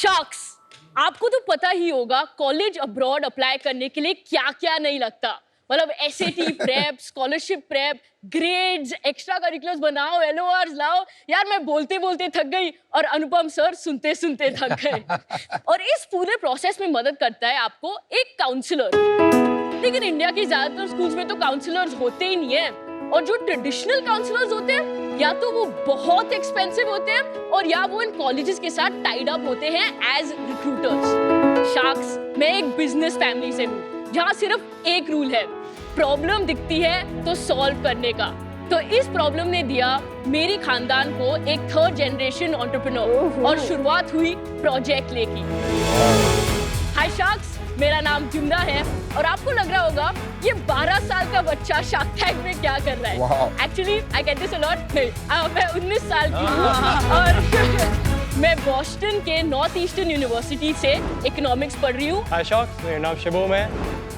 Sharks, आपको तो पता ही होगा कॉलेज अब्रॉड अप्लाई करने के लिए क्या क्या नहीं लगता। मतलब SAT prep, scholarship prep, grades, extra curriculars बनाओ, एलओआर्स लाओ। यार मैं बोलते बोलते थक गई और अनुपम सर सुनते सुनते थक गए। और इस पूरे प्रोसेस में मदद करता है आपको एक काउंसलर। लेकिन इंडिया की ज्यादातर स्कूल्स में तो काउंसलर्स होते ही नहीं है, और जो ट्रेडिशनल काउंसलर्स होते हैं या तो वो बहुत एक्सपेंसिव होते हैं और या वो इन कॉलेजेस के साथ टाइड अप होते हैं एज रिक्रूटर्स। शार्क्स, मैं एक बिजनेस फैमिली से हूँ जहाँ सिर्फ एक रूल है, प्रॉब्लम दिखती है तो सॉल्व करने का। तो इस प्रॉब्लम ने दिया मेरी खानदान को एक थर्ड जनरेशन एंटरप्रेन्योर और शुरुआत हुई प्रोजेक्ट ले की। हाय शार्क्स, मेरा नाम जुमना है और आपको लग रहा होगा ये 12 साल का बच्चा शार्क टैंक में क्या कर रहा है। Actually I get this a lot. मैं 19 साल की हूँ और मैं बॉस्टन के नॉर्थ ईस्टर्न यूनिवर्सिटी से इकोनॉमिक्स पढ़ रही हूँ। हाय शार्क्स, मेरा नाम शिवम है।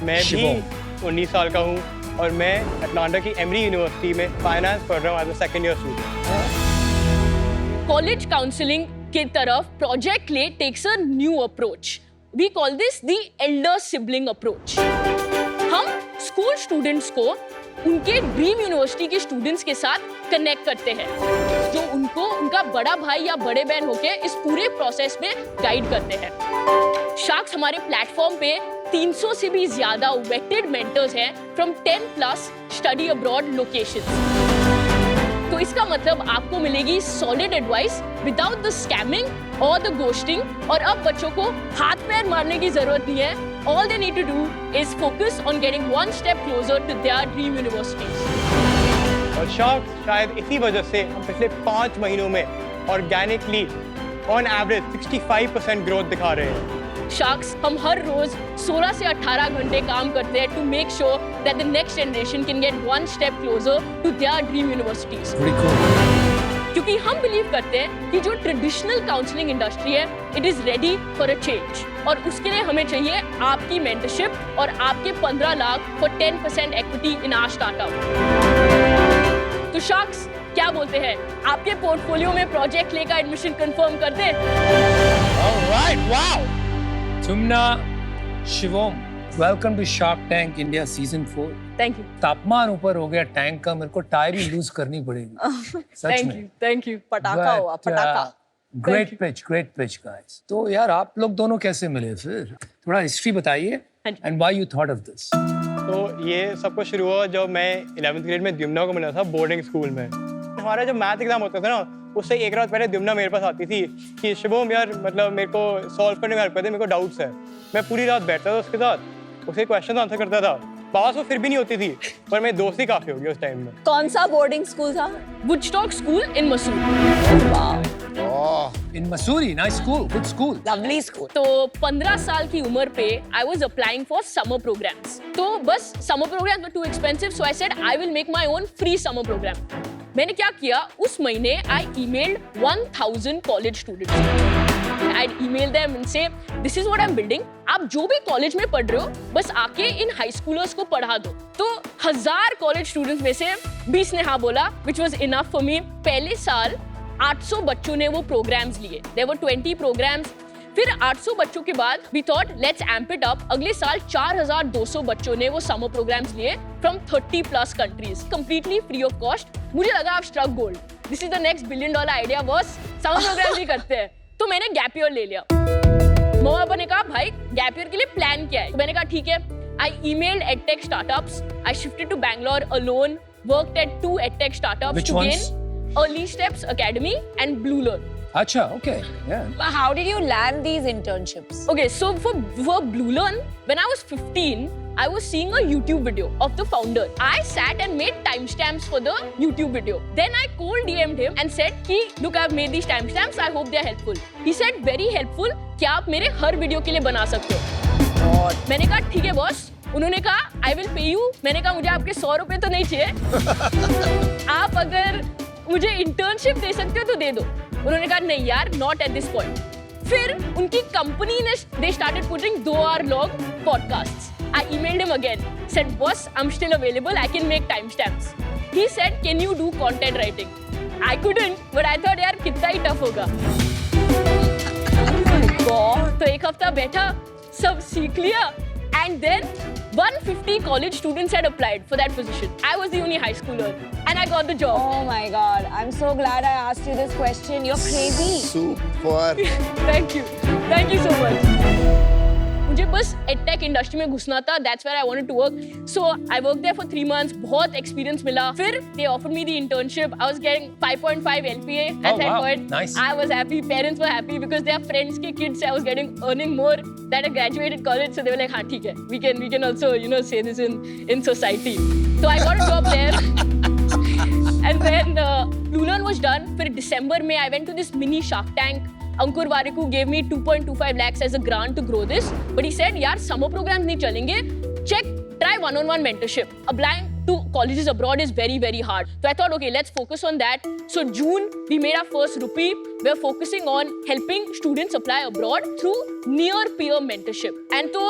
मैं भी 19 साल का हूँ और मैं अटलांटा की एमरी यूनिवर्सिटी में फाइनेंस पढ़ रहा हूँ as a second year student. College counselling की तरफ प्रोजेक्ट ले takes a new approach. We call this the elder sibling approach. हम स्कूल स्टूडेंट्स को उनके ड्रीम यूनिवर्सिटी के स्टूडेंट्स के साथ कनेक्ट करते हैं, जो उनको उनका बड़ा भाई या बड़े बहन होके इस पूरे प्रोसेस में गाइड करते हैं। शार्क्स, हमारे प्लेटफॉर्म पे 300 से भी ज्यादा वेटेड मेंटर्स हैं फ्रॉम 10+ स्टडी अब्रॉड लोकेशंस। तो इसका मतलब आपको मिलेगी solid advice without the scamming और द गोस्टिंग। और अब बच्चों को हाथ पैर मारने की जरूरत नहीं है। All they need to do is focus on getting one step closer to their dream universities. और शार्क्स, शायद इसी वजह से हम पिछले 5 महीनों में ऑर्गेनिकली ऑन एवरेज 65% ग्रोथ दिखा रहे हैं। शार्क्स, हम हर रोज 16 से 18 घंटे काम करते हैं to make sure that the next generation can get one step closer to their dream universities. क्योंकि हम बिलीव करते हैं कि जो ट्रेडिशनल काउंसलिंग इंडस्ट्री है, it is ready for a change, और उसके लिए हमें चाहिए आपकी मेंटरशिप और आपके 15 lakh for 10% equity in our startup. तो शार्क्स, क्या बोलते हैं, आपके पोर्टफोलियो में प्रोजेक्ट लेकर एडमिशन कंफर्म कर दे? Alright, wow. Jumna, Shivam, welcome to Shark Tank India season 4। Thank you. तापमान ऊपर हो गया टैंक का, मेरे को टाई भी लूज करनी पड़ेगी। सच में। Thank you. पटाखा हुआ, पटाखा। Great pitch guys. तो यार आप लोग दोनों कैसे मिले फिर? थोड़ा हिस्ट्री बताइए and why you thought of this. तो ये सब कुछ शुरू हुआ जब मैं 11th ग्रेड में द्युम्ना को मिला था बोर्डिंग स्कूल में। हमारा जब मैथ एग्जाम होता था ना, उससे एक रात पहले द्युम्ना मेरे पास आती थी कि शिवम यार, मतलब मेरे को सॉल्व करने में हेल्प कर दे, मेरे को डाउट्स है। मैं पूरी रात बैठता था उसके साथ, उसे क्वेश्चन आंसर करता था। पास वो फिर भी नहीं होती थी, पर मेरी दोस्ती काफी हो गई उस टाइम में। कौन सा बोर्डिंग स्कूल था? Woodstock school in Mussoorie. In Mussoorie, nice school, good school, lovely school. तो 15 साल की उम्र पे I was applying for summer programmes. तो बस summer programmes were too expensive, so I said I will make my own free summer programme. मैंने क्या किया, उस महीने I emailed 1000 college students. I'd email them and say, this is what I'm building. आप जो भी कॉलेज में पढ़ रहे हो, बस आके इन हाई स्कूलर्स को पढ़ा दो। तो 1000 कॉलेज स्टूडेंट्स में से 20 ने हाँ बोला, which was enough for me. पहले साल 800 बच्चों ने वो प्रोग्राम्स लिए। There were 20 programs. फिर 800 बच्चों के बाद we thought let's amp it up. अगले साल 4200 बच्चों ने वो समर प्रोग्राम्स लिए from 30+ countries, completely free of cost. मुझे लगा आप struck gold, this is the next $1 billion idea boss, summer programme भी करते हैं। तो मैंने गैप ईयर ले लिया। मम्मा पापा ने कहा भाई गैप ईयर के लिए प्लान क्या है? तो मैंने कहा ठीक है। I emailed edtech startups. I shifted to Bangalore alone. Worked at 2 edtech startups. Which to ones? gain Early Steps Academy and Blue Learn. अच्छा, okay, yeah. But how did you land these internships? Okay, so for Blue Learn, when I was 15, I was seeing a YouTube video of the founder. I sat and made timestamps for the YouTube video. Then I cold DM'd him and said कि look, I've made these timestamps. I hope they're helpful. He said very helpful. क्या आप मेरे हर video के लिए बना सकते हो? मैंने कहा ठीक है बॉस। उन्होंने कहा I will pay you. मैंने कहा मुझे आपके 100 रुपए तो नहीं चाहिए। आप अगर मुझे इंटर्नशिप दे सकते हो तो दे दो। उन्होंने कहा नहीं यार, not at this point. फिर उनकी कंपनी ने they started putting 2-hour long podcasts. I emailed him again, said boss, I'm still available, I can make timestamps. He said, can you do content writing? I couldn't, but I thought यार कितना ही tough होगा। God. हफ्ता बैठा, सब सीख लिया, and then 150 college students had applied for that position. I was the only high schooler and I got the job. Oh my God. I'm so glad I asked you this question. You're crazy. Super. Thank you so much. मुझे बस edtech industry में घुसना था. That's where I wanted to work. So I worked there for 3 months. बहुत experience मिला. फिर they offered me the internship. I was getting 5.5 LPA at Oh, that wow. point. Nice. I was happy. Parents were happy because their friends के kids I was earning more than a graduated college. So they were like, हाँ ठीक है. We can also say this in society. So I got a job there. And then Lulan was done. फिर December में I went to this mini Shark Tank. Ankur Warikoo gave me 2.25 lakhs as a grant to grow this. But he said, यार summer programs नहीं चलेंगे. Try one-on-one mentorship. Applying to colleges abroad is very, very hard. So I thought, okay, let's focus on that. So June, we made our first rupee. We're focusing on helping students apply abroad through near-peer mentorship. And तो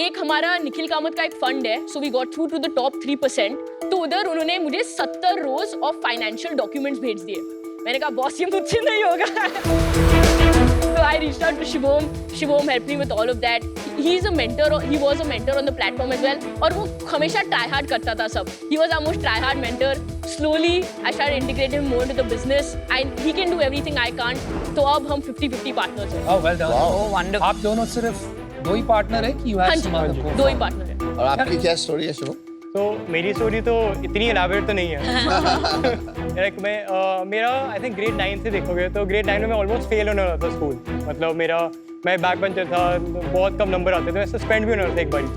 एक हमारा निखिल कामत का एक fund है. So we got through to the top 3%. तो उधर उन्होंने मुझे 70 rows of financial documents भेज दिए. मैंने कहा बॉस ये मुझसे नहीं होगा. So I reached out to Shivom. Shivom helped me with all of that. He was a mentor on the platform as well. और वो हमेशा try hard करता था सब. He was our most try hard mentor. Slowly I started integrating him more into the business. And he can do everything I can't. तो अब हम 50-50 partners हैं. Oh, well done. Oh, wonderful. आप दोनों सिर्फ 2 ही पार्टनर है कि you हाँ have ji, some other co-founders? 2 he partner हैं. और आपकी क्या स्टोरी है शुभम? तो मेरी स्टोरी तो इतनी एलाबोरेट तो नहीं है. लाइक मेरा आई थिंक ग्रेड 9 से देखोगे तो ग्रेड 9 में मैं ऑलमोस्ट फेल होने वाला था स्कूल. मतलब मैं बैक बेंचर था, बहुत कम नंबर आते थे, मैं सस्पेंड भी होने वाला था एक बारी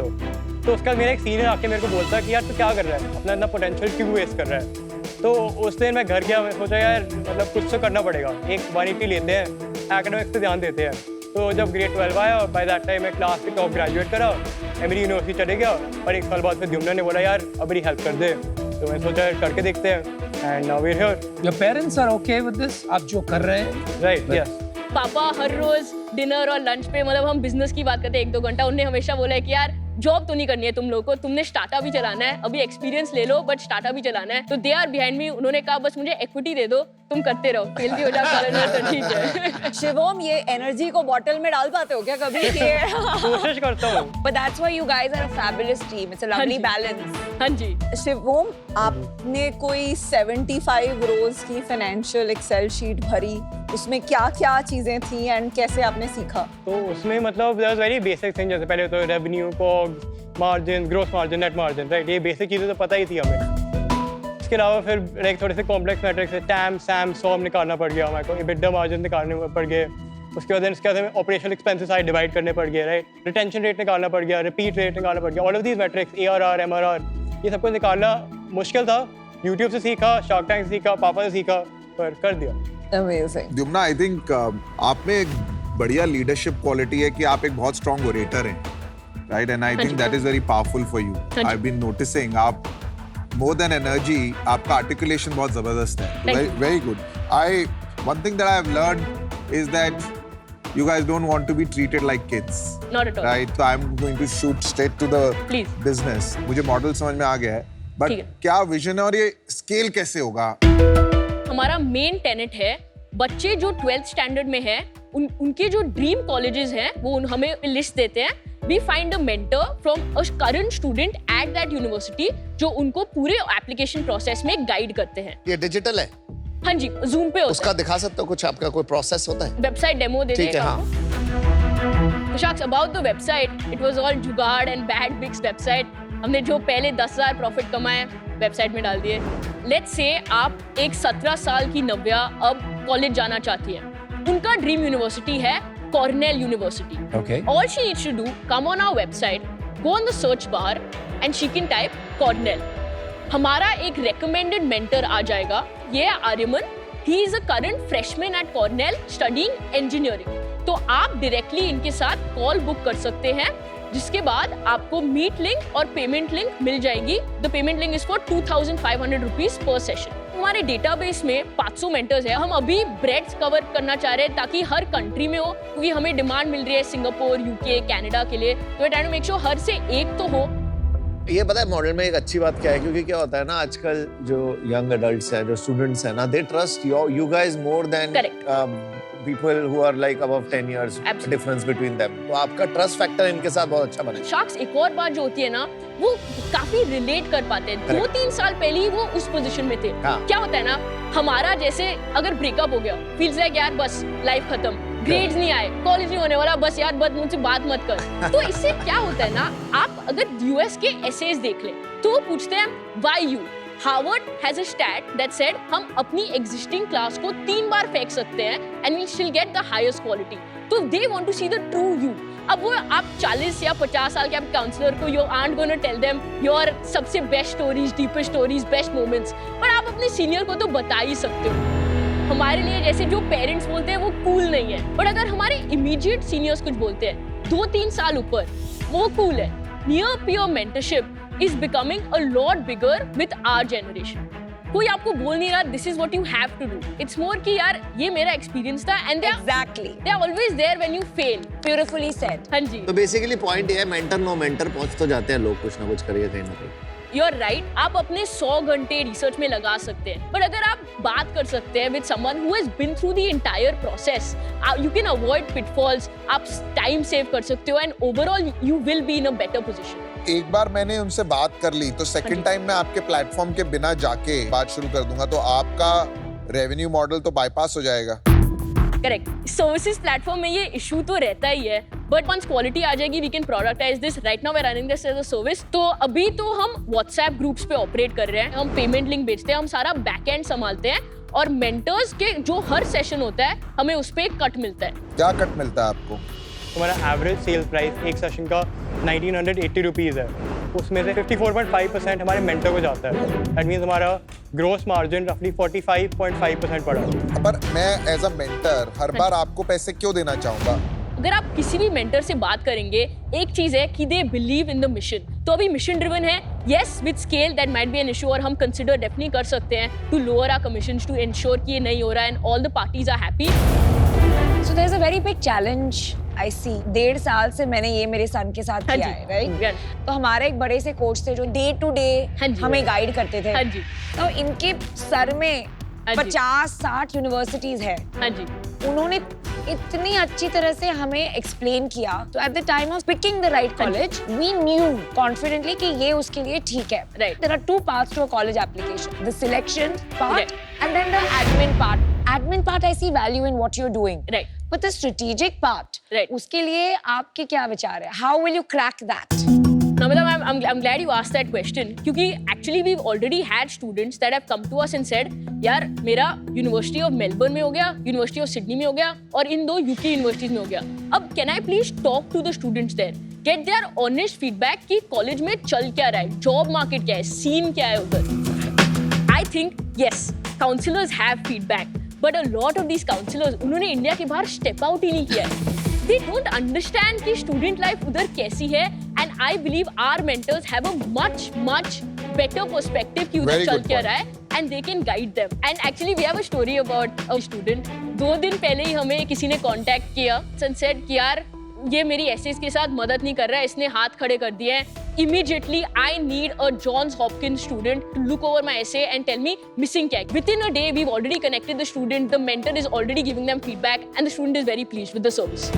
तो उसका मेरा एक सीनियर आके मेरे को बोलता कि यार तू क्या कर रहा है, अपना इतना पोटेंशियल क्यों वेस्ट कर रहा है. तो उस दिन मैं घर गया, मैं सोचा यार मतलब कुछ तो करना पड़ेगा, एक 180 लेते हैं, एकेडमिक्स पे ध्यान देते हैं. तो जब ग्रेड 12 आया, बाय दैट टाइम मैं क्लास के टॉप ग्रेजुएट करा, एमरी यूनिवर्सिटी चले गया. और 1 साल बाद फिर द्युम्ना ने बोला यार अब मेरी हेल्प कर दे. तो मैं सोचा करके देखते हैं. And now we are here. Your parents are okay with this? आप जो कर रहे हैं? Right, yes. पापा हर रोज डिनर और लंच पे मतलब हम बिजनेस की बात करते हैं 1-2 घंटा. उन्होंने हमेशा बोला है कि यार जॉब तो नहीं करनी है तुम लोगों को, तुमने स्टार्टअप भी चलाना है, अभी एक्सपीरियंस ले लो बट स्टार्टअप भी चलाना है. तो दे आर बिहाइंड मी. उन्होंने कहा बस मुझे इक्विटी दे दो, तुम करते रहो, फेल भी हो जाओ कॉलेज में तो ठीक है. शिवम, ये एनर्जी को बॉटल में डाल पाते हो क्या कभी? कोशिश करता हूँ. But that's why you guys are a fabulous team. It's a lovely ji. balance. हाँ जी. शिवम, आपने कोई 75 रोज की फाइनेंशियल एक्सेल शीट भरी, उसमें क्या-क्या चीजें थी एंड कैसे आपने सीखा? तो उसमें मतलब वेरी बेसिक थिंग, जैसे पहले तो revenue, COGS, margin, gross margin, net margin, right. ये बेसिक चीज़ें तो पता ही थी हमें. इसके अलावा फिर एक थोड़े से कॉम्प्लेक्स मैट्रिक्स है, टैम, सैम, सॉम निकालना पड़ गया हमारे को, एबिटा मार्जिन निकालने पड़ गए. उसके बाद इसके बाद ऑपरेशनल एक्सपेंसेस सारे डिवाइड करने पड़ गए, राइट. रिटेंशन रेट निकालना पड़ गया, रिपीट रेट निकालना पड़ गया. All of these matrix, ARR, MRR, ये सब कुछ निकालना मुश्किल था. यूट्यूब से सीखा, शार्क टैंक से सीखा, पापा से सीखा, पर कर दिया. Amazing. द्युम्ना, आई थिंक आप में एक बढ़िया लीडरशिप क्वालिटी है कि आप एक बहुत स्ट्रॉन्ग ओरेटर हैं, right. And I think that is very powerful for you. I have been noticing आप मोर देन एनर्जी, आपका आर्टिकुलेशन बहुत जबरदस्त है. Very good. One thing that I have learned is that you guys don't want to be treated like kids. Not at all. Right? So I'm going to shoot straight to the Please. business. मुझे model समझ में आ गया है, but ठीक है. क्या vision है और ये स्केल कैसे होगा? हमारा मेन टेनेट है, बच्चे जो 12th स्टैंडर्ड में हैं, उनके जो ड्रीम कॉलेजेस हैं वो हमें लिस्ट देते हैं. We find a mentor from a current student at that university जो उनको पूरे एप्लीकेशन प्रोसेस में गाइड करते हैं. ये डिजिटल है? हाँ जी, जूम पे होता उसका दिखा सकते हो कुछ, आपका कोई प्रोसेस होता है? वेबसाइट डेमो दे ठीक है, हाँ. शख्स about the website, it was all जुगाड़ एंड बैड बिक्स वेबसाइट. हमने जो पहले 10,000 प्रॉफिट कमाए वेबसाइट में डाल दिए. लेट्स से आप एक 17 साल की नव्या अब कॉलेज जाना चाहती है. उनका ड्रीम यूनिवर्सिटी है Cornell university. Okay. All she needs to do, come on our website, go on the search bar and she can type Cornell. हमारा एक recommended mentor आ जाएगा. ये है Aryaman. He is a current freshman at Cornell studying engineering. तो आप directly इनके साथ call book कर सकते हैं, जिसके बाद आपको मीट लिंक और पेमेंट लिंक मिल जाएगी. The payment link is for 2,500 rupees per session. हमारे डेटाबेस में 500 मेंटर्स हैं. हम अभी ब्रेड्स कवर करना चाह रहे हैं ताकि हर कंट्री में हो, क्योंकि हमें डिमांड मिल रही है सिंगापुर, यूके, कनाडा के लिए. तो ट्राई टू मेक श्योर हर से एक तो हो. ये पता है मॉडल में एक अच्छी बात क्या है, क्योंकि क्या होता है ना आजकल जो यंग एडल्ट्स हैं, जो स्टूडेंट्स हैं ना, they trust you guys more than people who are like above 10 years Absolutely. difference between them. तो आपका trust factor इनके साथ बहुत अच्छा बनेगा. शार्क्स एक और बात जो होती है ना, वो काफी रिलेट कर पाते हैं. 2-3 साल पहले ही वो उस पोजीशन में थे. हाँ. क्या होता है ना, हमारा जैसे अगर ब्रेकअप हो गया, फील्स लाइक यार बस लाइफ खत्म, ग्रेड्स नहीं आए, कॉलेज नहीं होने वाला, बस यार बस मुझसे बात मत कर. तो इससे क्या होता है ना, आप अगर यूएस के एसेज देख ले तो वो पूछते हैं why you. Harvard has a stat that said हम अपनी एग्जिस्टिंग क्लास को 3 बार फेंक सकते हैं and we still get the highest quality. तो they want to see the true you. अब वो आप 40 या 50 साल के आप काउंसलर को you aren't gonna tell them your सबसे best stories, deepest stories, best moments, पर आप अपने सीनियर को तो बता ही सकते हो. हमारे लिए जैसे जो पेरेंट्स बोलते हैं वो कूल नहीं है, बट अगर हमारे इमीडिएट सीनियर्स कुछ बोलते हैं 2-3 साल ऊपर, वो कूल है. Near peer mentorship is becoming a lot bigger with our generation. कोई आपको बोल नहीं रहा this is what you have to do. It's more कि यार ये मेरा experience था and Exactly. they are always there when you fail. Beautifully said. हाँ जी. तो बेसिकली पॉइंट ये है, मेंटर नो मेंटर पहुंच तो जाते हैं लोग, कुछ ना कुछ करिए कहीं ना कहीं. You are right. आप अपने 100 घंटे रिसर्च में लगा सकते हैं, बट अगर आप बात कर सकते हैं with someone who has been through the entire process, you can avoid pitfalls, आप टाइम सेव कर सकते हो and overall you will be in a better position. एक बार मैंने उनसे बात कर ली तो सेकंड टाइम मैं आपके प्लेटफॉर्म के बिना जाके बात शुरू कर दूंगा, तो आपका रेवेन्यू मॉडल तो बाईपास हो जाएगा. करेक्ट. सर्विसेज प्लेटफॉर्म में ये इशू तो रहता ही है, बट वंस क्वालिटी आ जाएगी we can productize this. Right now we are running this as a service. तो अभी तो हम व्हाट्सएप ग्रुप्स पे ऑपरेट कर रहे हैं, हम पेमेंट लिंक बेचते हैं, हम सारा बैक एंड संभालते हैं और मेंटर्स के जो हर सेशन होता है हमें उस पे एक कट मिलता है. क्या कट मिलता है आपको? हमारा एवरेज सेल्स प्राइस एक सेशन का 1980 रुपीज़ है. उसमें से 54.5% हमारे मेंटर को जाता है. दैट मीन्स हमारा ग्रोस मार्जिन रफली 45.5% पड़ा. पर मैं एज अ मेंटर हर बार आपको पैसे क्यों देना चाहूंगा? अगर आप किसी भी मेंटर से बात करेंगे, एक चीज है कि they believe in the mission. तो अभी मिशन ड्रिवन है. Yes, with scale that might be an issue और हम कंसिडर डेफिनेटली कर सकते हैं to lower our commissions to ensure कि ये नहीं हो रहा है and all the parties are happy. So there's a very big challenge I see. 1.5 साल से मैंने ये मेरे सन के साथ हाँ किया जी. है, राइट? Yeah. तो हमारे एक बड़े से कोच थे जो डे टू डे हाँ जी. हमें गाइड करते थे. हाँ जी. तो इनके सर में हाँ जी. 50-60 यूनिवर्सिटीज है. हाँ जी. उन्होंने इतनी अच्छी तरह से हमें एक्सप्लेन किया. तो at the time of picking the right college we knew confidently कि ये उसके लिए ठीक है. Right. There are 2 parts to a college application. The selection part Right. And then the admin part. Admin part I see value in what you are doing. Right. But the strategic part, Right. उसके लिए आपके क्या विचार है? How will you crack that? Namita ma'am, I'm glad you asked that question क्योंकि actually we've already had students that have come to us and said यार मेरा University of Melbourne में हो गया, University of Sydney में हो गया और इन 2 UK यूनिवर्सिटीज में हो गया. अब can I please talk to the students there, get their honest feedback कि कॉलेज में चल क्या रहा है, जॉब मार्केट क्या है, सीन क्या है उधर. I think yes, counselors have feedback, but a lot of these counselors उन्होंने इंडिया के बाहर स्टेप आउट ही नहीं किया है. They don't understand कि student life उधर कैसी है and I believe our mentors have a much better perspective कि उधर Very चल good क्या point. रहा है and they can guide them. And actually we have a story about a student. 2 दिन पहले ही हमें किसी ने contact किया and said कि यार ये मेरी एसेस के साथ मदद नहीं कर रहा है, इसने हाथ खड़े कर दिए हैं. Immediately, I need a Johns Hopkins student to look over my essay and tell me missing क्या है. Within a day, we've already connected the student. The mentor is already giving them feedback, and the student is very pleased with the service.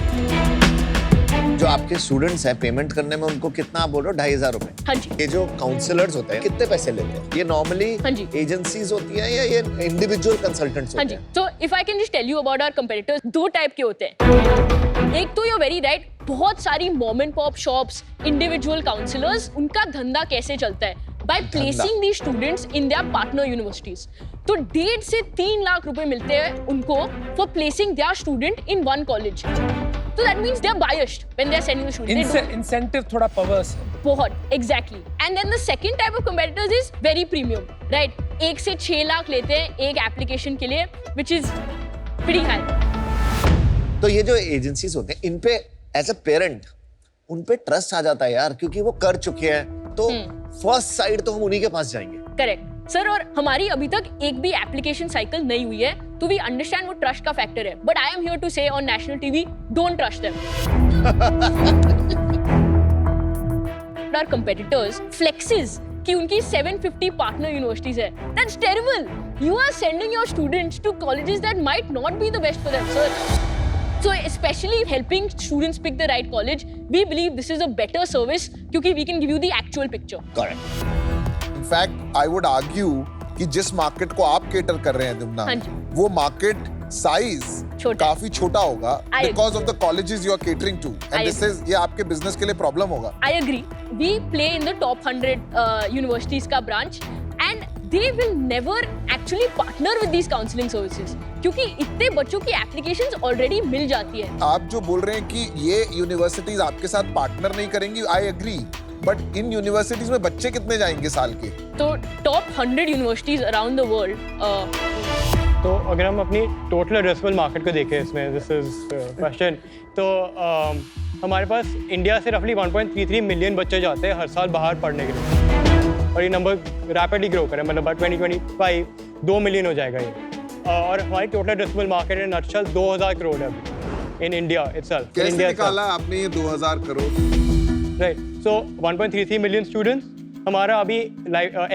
जो आपके students हैं payment करने में उनको कितना आप बोल रहे हो? 2,500 रुपए. हाँ जी. ये जो काउंसलर्स होते हैं कितने पैसे लेते हैं? ये नॉर्मली हाँ जी. एजेंसीज होती हैं या ये इंडिविजुअल कंसल्टेंट्स हाँ होते जी. हैं? So if I can just tell you about our competitors, 2 type के होते हैं. एक तो you're very right, बहुत सारी mom and pop shops, individual counsellors, उनका धंधा कैसे चलता है? By placing these students in their partner universities. तो 1.5 से 3 लाख रुपए मिलते हैं उनको for placing their student in one college. So that means they're biased when they're sending the student. They don't- incentive थोड़ा perverse है. बहुत exactly. And then the second type of competitors is very premium, right? 1 से 6 लाख लेते हैं एक application के लिए, which is pretty high. तो ये जो एजेंसीज होते हैं इन पे एज अ पेरेंट उन पे ट्रस्ट आ जाता है यार, क्योंकि वो कर चुके हैं. तो फर्स्ट साइड तो हम उन्हीं के पास जाएंगे. Correct sir. और हमारी अभी तक एक भी एप्लीकेशन साइकिल नहीं हुई है, तो वी अंडरस्टैंड वो ट्रस्ट का फैक्टर है. But I am here to say on national TV, don't trust them. Our competitors flexes कि उनकी 750 पार्टनर यूनिवर्सिटीज है. That's terrible. You are sending your students to colleges that might not be the best for them, sir. So especially helping students pick the right college, we believe this is a better service क्योंकि we can give you the actual picture. Correct. In fact, I would argue कि जिस market को आप cater कर रहे हैं दुमना, हाँ जी. वो मार्केट साइज छोटा. काफी छोटा होगा I because of the colleges you are catering to, I and this is ये आपके बिजनेस के लिए प्रॉब्लम होगा. I agree. We play in the top 100 universities का branch and they will never actually partner with these counseling services क्योंकि इतने बच्चों की applications already मिल जाती है. आप जो बोल रहे हैं कि ये यूनिवर्सिटीज आपके साथ पार्टनर नहीं करेंगी, I agree, but in universities में बच्चे कितने जाएंगे साल के? तो top 100 universities around the world. तो अगर हम अपनी टोटल एड्रेसेबल मार्केट को देखें इसमें, दिस इज क्वेश्चन, तो हमारे पास इंडिया से रफली 1.33 मिलियन बच्चे जाते हैं हर साल बाहर पढ़ने के लिए और ये नंबर रैपिडली ग्रो करे, मतलब बाय 2025 2 मिलियन हो जाएगा ये. और हमारी total addressable market in nutshell 2000 crore है इन इंडिया इटसेल्फ. कैसे निकाला आपने ये 2000 crore? Right, so 1.33 million students. हमारा अभी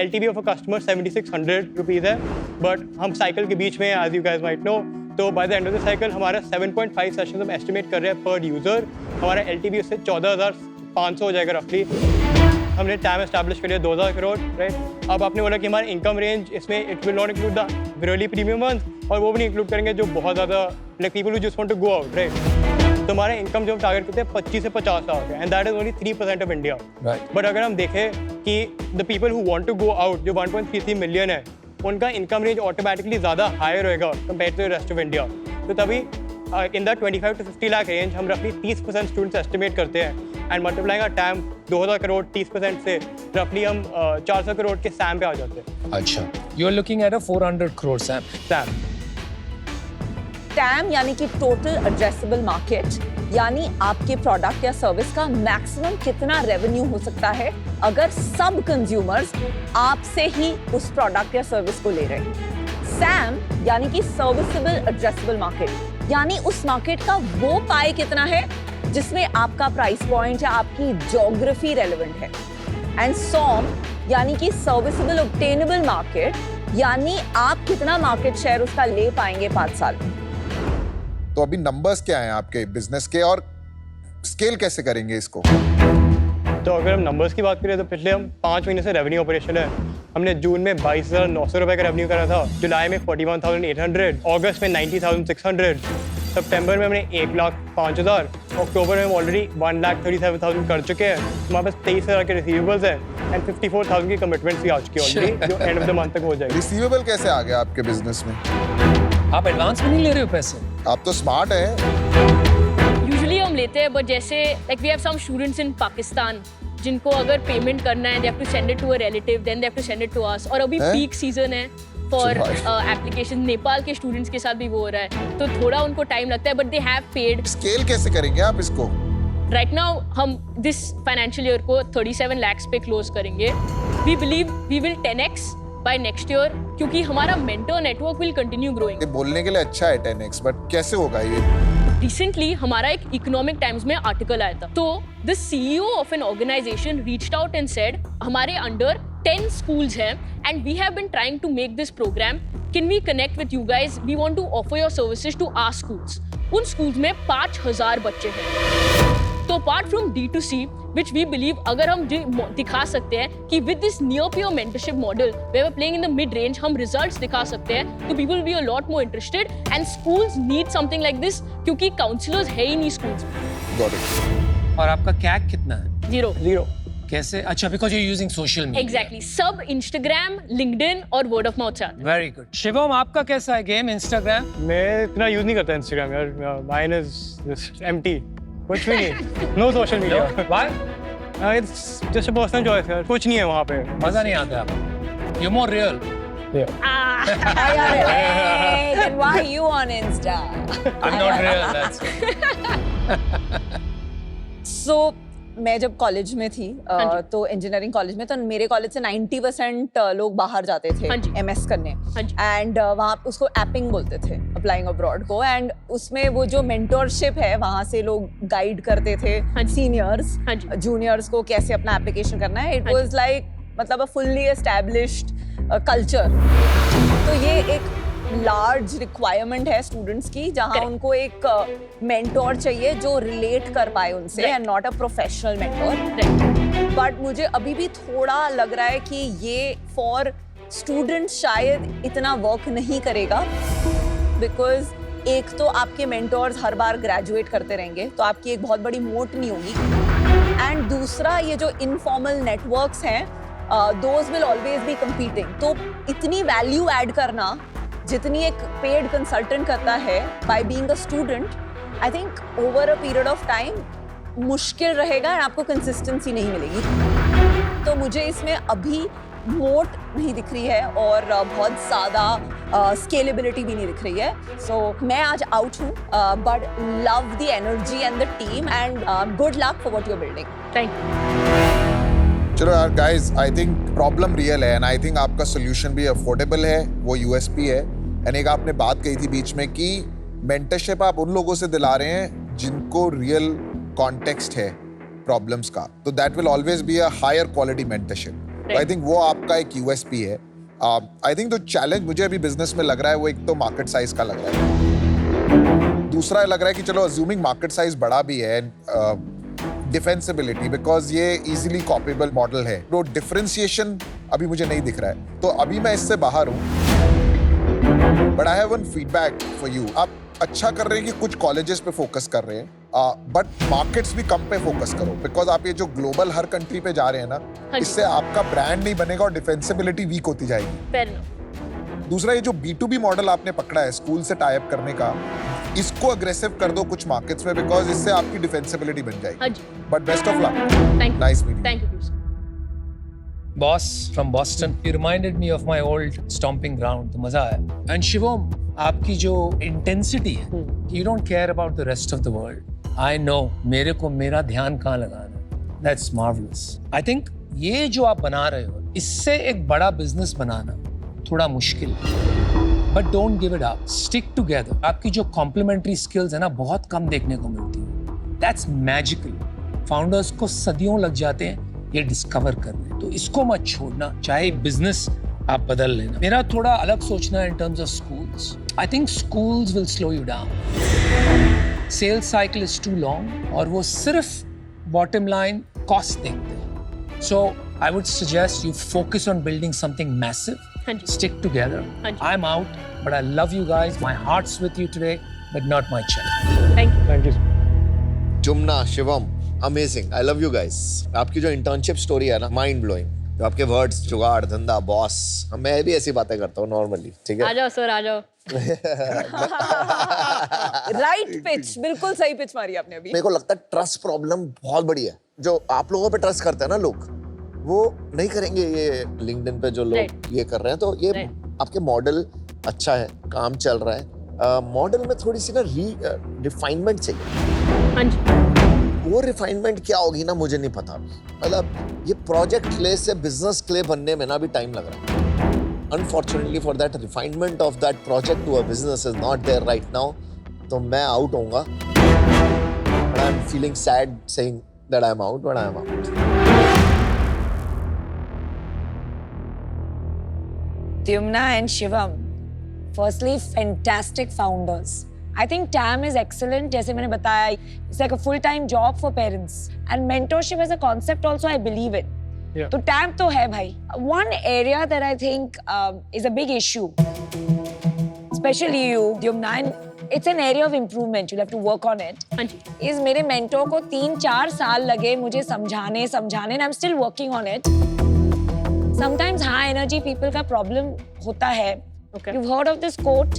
LTV of a customer 7600 rupees है, बट हम साइकिल के बीच में, as you guys might know, तो by the end of the cycle हमारा 7.5 सेशंस हम एस्टिमेट कर रहे हैं पर यूज़र. हमारा LTV उससे 14,500 हो जाएगा रफली. हमने टाइम एस्टैब्लिश कर लिया 2000 करोड़. राइट, अब आपने बोला कि हमारा इनकम रेंज इसमें it will not include the really premium ones, और वो भी नहीं इंक्लूड करेंगे जो बहुत ज़्यादा like people who just want to go out. Right, तो हमारा इनकम जो हम टारगेट करते हैं 25 से 50 लाख है, and that is only 3% of India. Right. But अगर हम देखें कि the people who want to go out, जो 1.33 मिलियन है, उनका इनकम रेंज ऑटोमेटिकली ज़्यादा हायर होएगा compare to the rest of India. तो तभी in the 25 to 50 lakh range हम रफली 30% स्टूडेंट्स एस्टिमेट करते हैं, and multiplying our time 2000 crore 30% से रफली हम 400 करोड़ के सैम पे आ जाते हैं. अच्छा, you're looking at a 400 crore SAM. Sam time यानी कि टोटल एड्रेसेबल मार्केट, यानी आपके प्रोडक्ट या सर्विस का मैक्सिमम कितना रेवेन्यू हो सकता है अगर सब कंज्यूमर्स आपसे ही उस प्रोडक्ट या सर्विस को ले रहे हैं. सैम यानी कि सर्विसेबल एड्रेसेबल मार्केट, यानी उस मार्केट का वो पाई कितना है जिसमें आपका प्राइस पॉइंट या आपकी ज्योग्राफी रेलेवेंट है. एंड सॉम यानी कि सर्विसेबल ऑब्टेनेबल मार्केट, यानी आप कितना मार्केट शेयर उसका ले पाएंगे 5 साल में. तो अभी नंबर्स क्या हैं आपके बिजनेस के और स्केल कैसे करेंगे इसको? तो अगर हम नंबर्स की बात करें तो पिछले हम 5 महीने से रेवेन्यू ऑपरेशन है. हमने जून में 22,900 रुपये का रेवेन्यू करा था, जुलाई में 41,800, अगस्त में 90,600, सितंबर में हमने 1,05,000, अक्टूबर में हम ऑलरेडी 1,37,000 कर चुके हैं. हमारे पास 23,000 के रिसीवेबल्स हैं एंड 54,000 की कमिटमेंट्स भी आ चुकी है ऑलरेडी, जो एंड ऑफ द मंथ तक हो जाएगी. रिसीवेबल कैसे आ गया आपके बिजनेस में? आप एडवांस में नहीं ले रहे हो पैसे? आप तो स्मार्ट हैं. यूजुअली हम लेते हैं, बट जैसे like we have some students in Pakistan जिनको अगर पेमेंट करना है, they have to send it to a relative, then they have to send it to us. और अभी पीक सीजन है फॉर एप्लीकेशन. नेपाल के स्टूडेंट्स के साथ भी वो हो रहा है, तो थोड़ा उनको टाइम लगता है, but they have paid. Scale कैसे करेंगे आप इसको? राइट नाउ हम दिस फाइनेंशियल ईयर को 37 lakhs पे क्लोज करेंगे. We believe we will 10x by next year क्योंकि हमारा mentor network will continue growing. ये बोलने के लिए अच्छा है 10x, बट कैसे होगा ये? रिसेंटली हमारा एक इकोनॉमिक टाइम्स में आर्टिकल आया था, तो the CEO of an organisation reached out and said हमारे अंडर 10 schools हैं and we have been trying to make this programme. Can we connect with you guys? We want to offer your services to our schools. उन schools में 5,000 बच्चे हैं. तो apart from D2C, which we believe अगर हम दिखा सकते हैं कि with this near peer mentorship model where we're playing in the mid range, हम results दिखा सकते हैं, तो people will be a lot more interested and schools need something like this क्योंकि counselors है ही नहीं schools में. Got it. और आपका CAC कितना है? Zero. कैसे? अच्छा, because you're using social media. Exactly. सब Instagram, LinkedIn और word of mouth से आते हैं. Very good. शिवम, आपका कैसा है गेम Instagram? मैं इतना यूज नहीं करता इंस्टाग्राम यार. माइन इज जस्ट एम्प्टी, कुछ भी नहीं. No social media. Why? It's just a personal choice यार. कुछ नहीं है वहाँ पे. मजा नहीं आता आपको? You're more real. Hey, then why are you on Insta? I'm not real. That's So मैं जब कॉलेज में थी तो इंजीनियरिंग कॉलेज में, तो मेरे कॉलेज से 90% लोग बाहर जाते थे MS करने. एंड वहाँ उसको एपिंग बोलते थे, अप्लाइंग अब्रॉड को. एंड उसमें वो जो मेंटोरशिप है, वहाँ से लोग गाइड करते थे सीनियर्स जूनियर्स को कैसे अपना एप्लीकेशन करना है. इट वाज लाइक मतलब a fully established culture. तो ये एक लार्ज रिक्वायरमेंट है स्टूडेंट्स की, जहां Correct. उनको एक मेंटोर चाहिए जो रिलेट कर पाए उनसे, Right. And not a professional mentor. Right. But मुझे अभी भी थोड़ा लग रहा है कि ये फॉर स्टूडेंट्स शायद इतना वर्क नहीं करेगा, बिकॉज एक तो आपके मेंटोर्स हर बार ग्रेजुएट करते रहेंगे, तो आपकी एक बहुत बड़ी मोट नहीं होगी. एंड दूसरा, ये जो इनफॉर्मल नेटवर्क्स हैं, those will always B competing. तो इतनी वैल्यू ऐड करना जितनी एक पेड कंसल्टेंट करता है by being a student, I think over a period of time मुश्किल रहेगा और आपको कंसिस्टेंसी नहीं मिलेगी. तो मुझे इसमें अभी मोट नहीं दिख रही है और बहुत ज़्यादा स्केलेबिलिटी भी नहीं दिख रही है. सो मैं आज आउट हूँ, but love the energy and the team and good luck for what you are building. Thank you. चलो यार guys, I think problem real है एंड आई थिंक आपका सोल्यूशन भी अफोर्डेबल है, वो यूएसपी है. एंड एक आपने बात कही थी बीच में कि मेंटरशिप आप उन लोगों से दिला रहे हैं जिनको रियल कॉन्टेक्स्ट है प्रॉब्लम्स का, तो that will always be a higher quality mentorship. I think वो आपका एक यूएसपी है. आई थिंक जो चैलेंज मुझे अभी बिजनेस में लग रहा है वो एक तो मार्केट साइज का लग रहा है, दूसरा लग रहा है कि चलो अज्यूमिंग मार्केट साइज बड़ा भी है, डिफेंसिबिलिटी, बिकॉज ये इजीली कॉपीबल मॉडल है, तो डिफरेंशिएशन अभी मुझे नहीं दिख रहा है. तो अभी मैं इससे बाहर हूँ, but I have one feedback for you. आप अच्छा कर रहे हैं कि कुछ कॉलेजेस पे फोकस कर रहे हैं, बट मार्केट्स भी कम पे फोकस करो, बिकॉज आप ये जो ग्लोबल हर कंट्री पे जा रहे हैं ना, हाँ जी. इससे आपका ब्रांड नहीं बनेगा और डिफेंसिबिलिटी वीक होती जाएगी. Fair enough. दूसरा, ये जो B2B मॉडल आपने पकड़ा है स्कूल से टाई अप करने का, इसको अग्रेसिव कर दो कुछ मार्केट्स में, बिकॉज इससे आपकी डिफेंसिबिलिटी बन हाँ जाएगी. जी. But best of luck. Thank you. Nice meeting. Thank you, sir. Boss from Boston, you reminded me of my old stomping ground. तो मजा आया. And Shivam, आपकी जो intensity है, you don't care about the rest of the world. I know, मेरे को मेरा ध्यान कहाँ लगाना है. That's marvelous. I think ये जो आप बना रहे हो, इससे एक बड़ा business बनाना थोड़ा मुश्किल है. But don't give it up. Stick together. आपकी जो complementary skills है ना, बहुत कम देखने को मिलती है. That's magical. Founders को सदियों लग जाते हैं ये डिस्कवर करने, तो इसको मत छोड़ना, चाहे बिजनेस आप बदल लेना. मेरा थोड़ा अलग सोचना है in terms of schools. I think schools will slow you down. Sales cycle is too long और वो सिर्फ बॉटम लाइन कॉस्ट देखते हैं. So I would suggest you focus on building something massive. हाँ जी. Stick together. हाँ जी. I'm out, but I love you guys. My heart's with you today, but not my check. Thank you. Thank you. Jumna, Shivam, amazing. I love you guys. आपकी जो internship story है ना, mind blowing. जो आपके words, जुगाड़, धंधा, बॉस, मैं भी ऐसी बातें करता हूँ नॉर्मली, ठीक आ है. जाओ सर, आ जाओ. राइट पिच, बिल्कुल सही पिच मारी आपने अभी. मेरे को लगता है ट्रस्ट प्रॉब्लम बहुत बड़ी है. जो आप लोगों पे ट्रस्ट करते हैं ना लोग, वो नहीं करेंगे ये लिंक्डइन पे जो लोग Right. ये कर रहे हैं. तो ये Right. आपके मॉडल अच्छा है, काम चल रहा है. मॉडल में थोड़ी सी ना रिफाइनमेंट चाहिए. हाँ जी. वो रिफाइनमेंट क्या होगी ना, मुझे नहीं पता. मतलब ये प्रोजेक्ट क्ले से बिजनेस क्ले बनने में ना भी टाइम लग रहा है. Unfortunately for that refinement of that project to a business is not there right now. तो मैं आउट होऊंगा. But I am feeling sad saying that I am out, but I am out. Dyumna and Shivam, firstly, fantastic founders. I think TAM is excellent. जैसे मैंने बताया, it's like a full-time job for parents. And mentorship as a concept also, I believe in. Yeah. तो TAM तो है भाई. One area that I think is a big issue, especially you, Dyumna, and it's an area of improvement. You'll have to work on it. हाँ जी. is मेरे mentor को 3-4 साल लगे मुझे समझाने, and I'm still working on it. Sometimes high energy people का problem होता है. Okay. You've heard of this quote,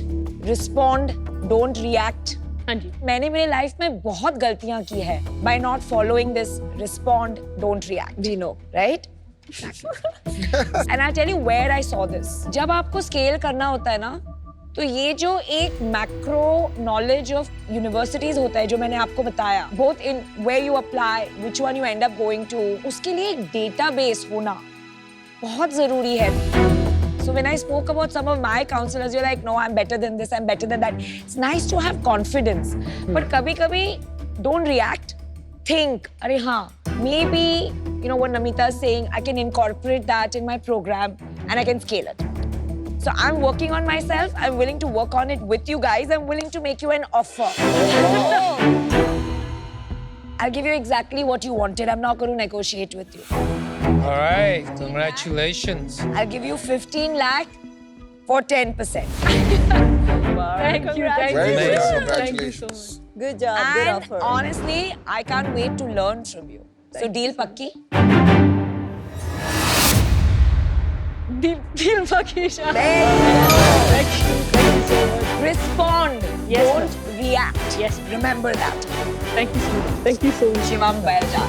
respond, don't react. हाँ जी. मैंने मेरे लाइफ में बहुत गलतियां की है by not following this respond, don't react. We know, right? And I'll tell you where I saw this. जब आपको स्केल करना होता है ना, तो ये जो एक मैक्रो नॉलेज ऑफ यूनिवर्सिटीज होता है जो मैंने आपको बताया, both in where you apply, which one you end up going to, उसके लिए एक डेटाबेस होना बहुत जरूरी है. So when I spoke about some of my counselors, you're like, no, I'm better than this, I'm better than that. It's nice to have confidence. But कभी-कभी don't react. Think, अरे हाँ, maybe you know what Namita is saying, I can incorporate that in my program and I can scale it. So I'm working on myself. I'm willing to work on it with you guys. I'm willing to make you an offer. I'll give you exactly what you wanted. I'm not going to negotiate with you. All right, congratulations. I'll give you 15 lakh for 10%. Thank you. Thank Very you. good. Amazing. Thank you so much. Good job. Good And offer. honestly, I can't wait to learn from you. So deal pakki? Deal Pakisha. Thank you so much. Respond. Yes, Don't react. Yes. Remember that. Thank you so much. Thank you so much. Shivam Bailja.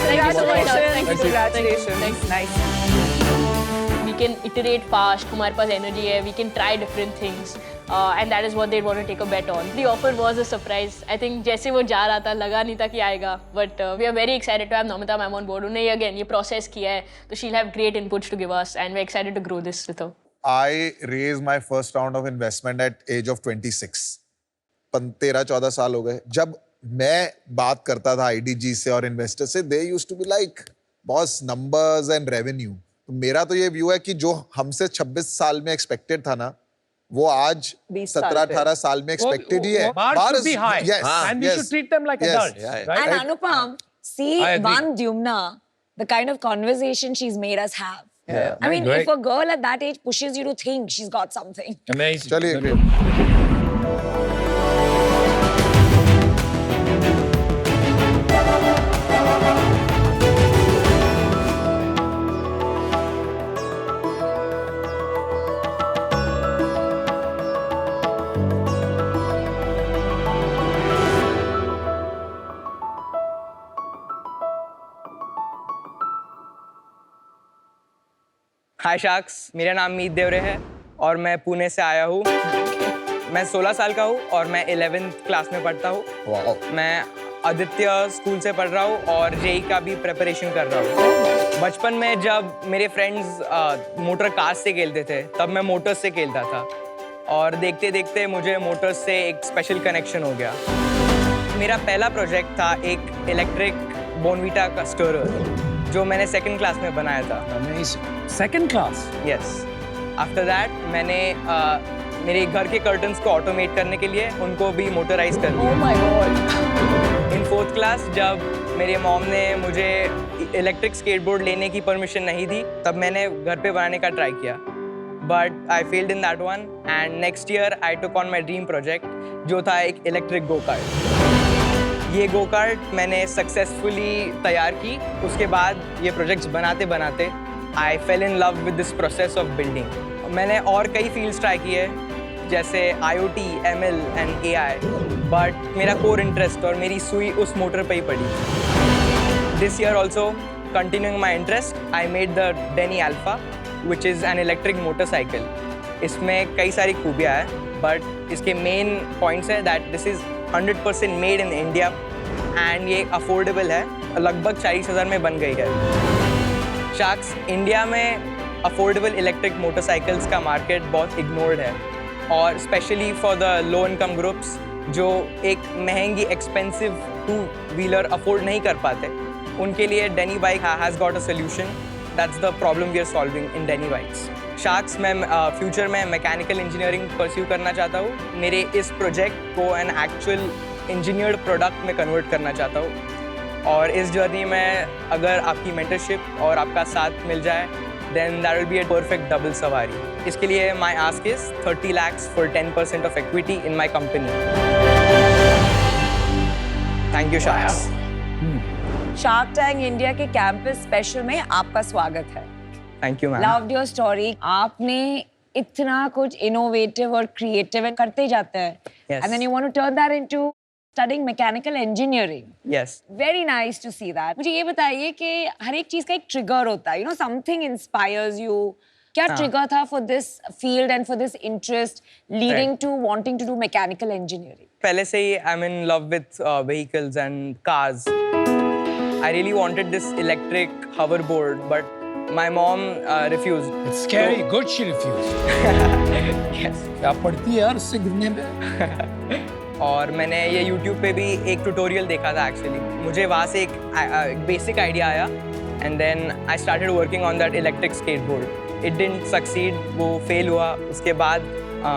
Thank you so much. Congratulations. Thank you. Congratulations. Thank you. Nice. We can iterate fast. हमारे पास energy है. We can try different things. And that is what they want to take a bet on. The offer was a surprise. I think जैसे वो जा रहा था लगा नहीं था कि आएगा. But we are very excited to have Namita ma'am on board. उन्हें again ये process किया है तो she'll have great inputs to give us and we're excited to grow this with her. I raised my first round of investment at age of 26. 13-14 साल हो गए. जब मैं बात करता था IDG से और इन्वेस्टर से, they used to be like, boss, numbers and revenue. तो मेरा तो ये व्यू है कि जो हमसे 26 साल में एक्सपेक्टेड था ना, वो आज 17-18 साल में एक्सपेक्टेड ही है. Bar should be high. Yes, And we yes. should treat them like Yes. adults. Yeah, yeah. Right? And Anupam, see I agree. one Dyumna, the kind of conversation she's made us have. Yeah, I mean, great. if a girl at that age pushes you to think she's got something. Amazing. चलिए, great. हाय sharks, मेरा नाम मीत देवरे है और मैं पुणे से आया हूँ. मैं 16 साल का हूँ और मैं 11th क्लास में पढ़ता हूँ. Wow. मैं आदित्य स्कूल से पढ़ रहा हूँ और जेई का भी प्रिपरेशन कर रहा हूँ. बचपन में जब मेरे फ्रेंड्स मोटर कार्स से खेलते थे तब मैं मोटर्स से खेलता था और देखते देखते मुझे मोटर्स से एक स्पेशल कनेक्शन हो गया. मेरा पहला प्रोजेक्ट था एक इलेक्ट्रिक बोनवीटा का स्टोरर जो मैंने 2nd क्लास में बनाया था. Amazing. Second class. Yes. After that मैंने मेरे घर के कर्टन्स को ऑटोमेट करने के लिए उनको भी मोटराइज कर दिया. Oh my God. In 4th class जब मेरे मॉम ने मुझे इलेक्ट्रिक स्केटबोर्ड लेने की परमिशन नहीं दी तब मैंने घर पे बनाने का ट्राई किया. But I failed in that one and next year I took on my dream project जो था एक इलेक्ट्रिक गो कार्ट. ये गो कार्ट मैंने सक्सेसफुली तैयार की. उसके बाद ये प्रोजेक्ट्स बनाते बनाते I fell in love with this process of building. मैंने और कई फील्ड्स ट्राई किए जैसे IoT, ML एंड AI, बट मेरा कोर इंटरेस्ट और मेरी सुई उस मोटर पे ही पड़ी. This year also continuing my interest I made the Denny alpha which is an electric motorcycle. इसमें कई सारी खूबियाँ हैं बट इसके मेन पॉइंट्स है that this is 100% made in India and ये अफोर्डेबल है. लगभग 40,000 में बन गई है. शार्क्स, इंडिया में अफोर्डेबल इलेक्ट्रिक मोटरसाइकिल्स का मार्केट बहुत इग्नोर्ड है और specially for the low income groups जो एक महंगी एक्सपेंसिव 2-व्हीलर अफोर्ड नहीं कर पाते, उनके लिए Denny bike has got a solution. That's the problem we are solving in Denny bikes. Sharks, मैं फ्यूचर में मैकेनिकल इंजीनियरिंग परस्यू करना चाहता हूँ. मेरे इस प्रोजेक्ट को एन एक्चुअल इंजीनियर्ड प्रोडक्ट में कन्वर्ट करना चाहता हूँ और इस जर्नी में अगर आपकी मेंटरशिप और आपका साथ मिल जाए then that will be a perfect double सवारी. इसके लिए my ask is 30 lakhs for 10% of equity in my company. Thank you, Sharks. Shark Tank India के कैंपस स्पेशल में आपका स्वागत है. Thank you, ma'am. Loved your story. आपने इतना कुछ इनोवेटिव और क्रिएटिव करते जाते हैं. Yes. And then you want to turn that into studying mechanical engineering. Yes. Very nice to see that. मुझे ये बताइए कि हर एक चीज का एक ट्रिगर होता है. You know, something inspires you. क्या ट्रिगर था for this field and for this interest leading Right. to wanting to do mechanical engineering? पहले से ही I'm in love with vehicles and cars. I really wanted this electric hoverboard, but my mom refused. It's scary. Good she refused. Yes. क्या पढ़ती है यार उससे गिरने पे? और मैंने ये YouTube पे भी एक ट्यूटोरियल देखा था एक्चुअली. मुझे वहाँ से एक बेसिक आइडिया आया and then I started working on that electric skateboard. It didn't succeed, वो फेल हुआ. उसके बाद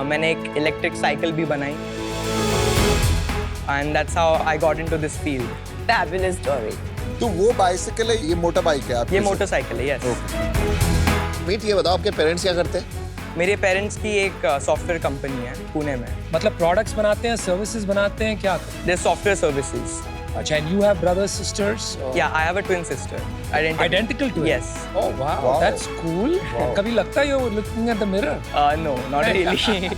मैंने एक इलेक्ट्रिक साइकिल भी बनाई and that's how I got into this field. Fabulous story. तो वो बाइसिकल है, ये मोटर बाइक है आपकी? ये मोटरसाइकिल है, यस. मीट, ये बताओ आपके पेरेंट्स क्या करते हैं? मेरे पेरेंट्स की एक सॉफ्टवेयर कंपनी है पुणे में. मतलब प्रोडक्ट्स बनाते हैं, सर्विसेज बनाते हैं, क्या? दे सॉफ्टवेयर सर्विसेज. अच्छा, and you have brothers, sisters? Yeah, I have a twin sister. Identical twin? Yes. Oh wow, that's cool. कभी लगता है you're looking at the mirror? No, not really.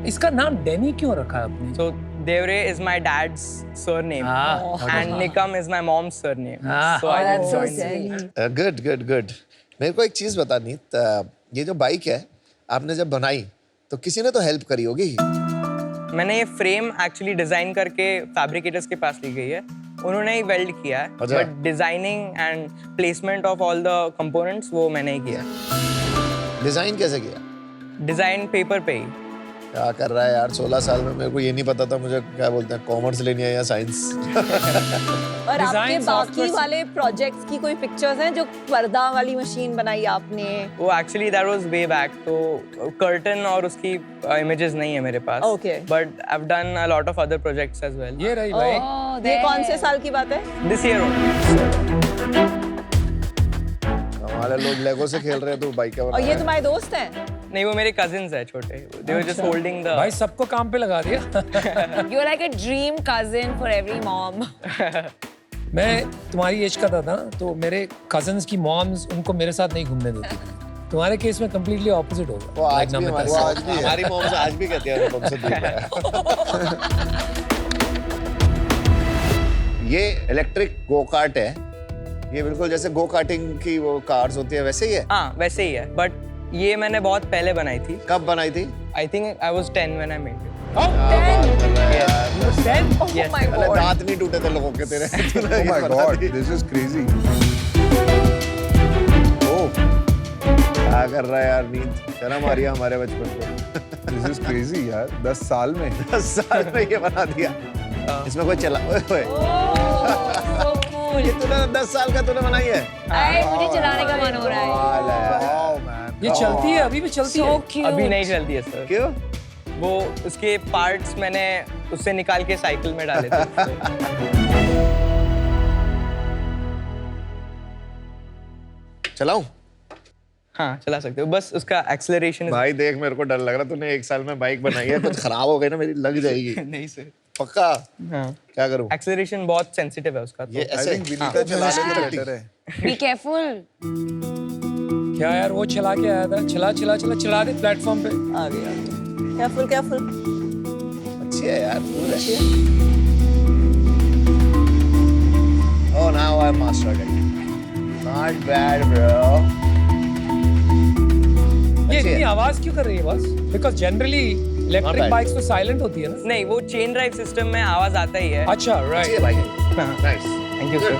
इसका नाम डैनी क्यों रखा है आपने? So Devre is my dad's surname, and Nikam is my mom's surname. So I That's just so joined. silly. Good good good. मेरे को एक चीज बता नीत, ये जो बाइक है आपने जब बनाई तो किसी ने तो हेल्प करी होगी. मैंने ये फ्रेम एक्चुअली डिजाइन करके फैब्रिकेटर्स के पास ली गई है. उन्होंने ही वेल्ड किया है, अच्छा. But designing and placement of all the components वो मैंने ही किया. डिजाइन कैसे किया? डिजाइन पेपर पे ही. क्या कर रहा है यार, 16 साल में मेरे को ये नहीं पता था मुझे क्या बोलते हैं, कॉमर्स लेनी है या साइंस. और आपके Design, बाकी software- वाले प्रोजेक्ट्स की कोई पिक्चर्स हैं जो पर्दा वाली मशीन बनाई आपने? वो actually that was way back, तो कर्टन और उसकी इमेजेस नहीं है मेरे पास. Okay. But I have done a lot of other projects as well. ये रही भाई. ये कौन से साल की बात है? This year only. हमारे लोग लेगो से खेल रहे हैं तो बाइक क्या बना और रहे ये हैं? तुम्हारे दोस्त हैं? नहीं, वो मेरे कजिन्स है छोटे. दे वर जस्ट होल्डिंग द. भाई सबको काम पे लगा दिया. You're like a dream cousin for every mom. मैं तुम्हारी एज का था ना, तो मेरे कजन्स की मॉम्स उनको मेरे साथ नहीं घूमने देती थी. तुम्हारे केस में completely opposite होगा. वो आज Like भी नमिता हमारी से. वो आज भी हमारी मॉम से आज भी कहती है अनुपम से दूर रहे. ये इलेक्ट्रिक गो कार्ट है, ये बिल्कुल जैसे गो कार्टिंग की वो कार्स होती है वैसे ही है. हाँ, वैसे ही है, बट ये मैंने बहुत पहले बनाई थी. कब बनाई थी? आई think I was 10 when I made it. Oh Yes, my अरे god. दांत नहीं टूटे थे लोगों के तेरे. Oh my God, this is crazy. Oh, क्या कर रहा है यार नींद, शर्म आ रही है हमारे बचपन को. this is crazy यार. 10 साल में. 10 साल में ये बना दिया. इसमें कोई चला ओए ओए. So cool. ये तूने 10 साल का तूने बनाई है? अरे मुझे चलाने का मन हो रहा है. कमाल है. Wow, man. ये चलती है, अभी भी चलती है. cute. अभी नहीं चलती है सर. क्यों? वो उसके पार्ट्स मैंने उससे निकाल के साइकिल में डाले थे. चलाऊं? हाँ, चला सकते हो. बस उसका एक्सेलरेशन. भाई देख, मेरे को डर लग रहा. तूने 1 साल में बाइक बनाई है, कुछ खराब हो गई ना मेरी लग जाएगी. नहीं सर. पक्का? हाँ, क्या करूं? एक्सेलरेशन बहुत सेंसिटिव है उसका. ये तो I ऐसे think विनीता चलाने में better है. Be careful. क्या यार, वो चला के आया था. चला दे प्लेटफॉर्म पे. आ गया. Careful, careful. अच्छी है यार, cool है. Oh, now I mastered it. Not bad, bro. ये अच्छी है. इतनी आवाज क्यों कर रही है बस? Because generally Not electric bad. bikes तो silent होती है ना. नहीं, वो चेन ड्राइव सिस्टम में आवाज आता ही है. अच्छा, अच्छी है right. भाई. Nice. Thank you sir.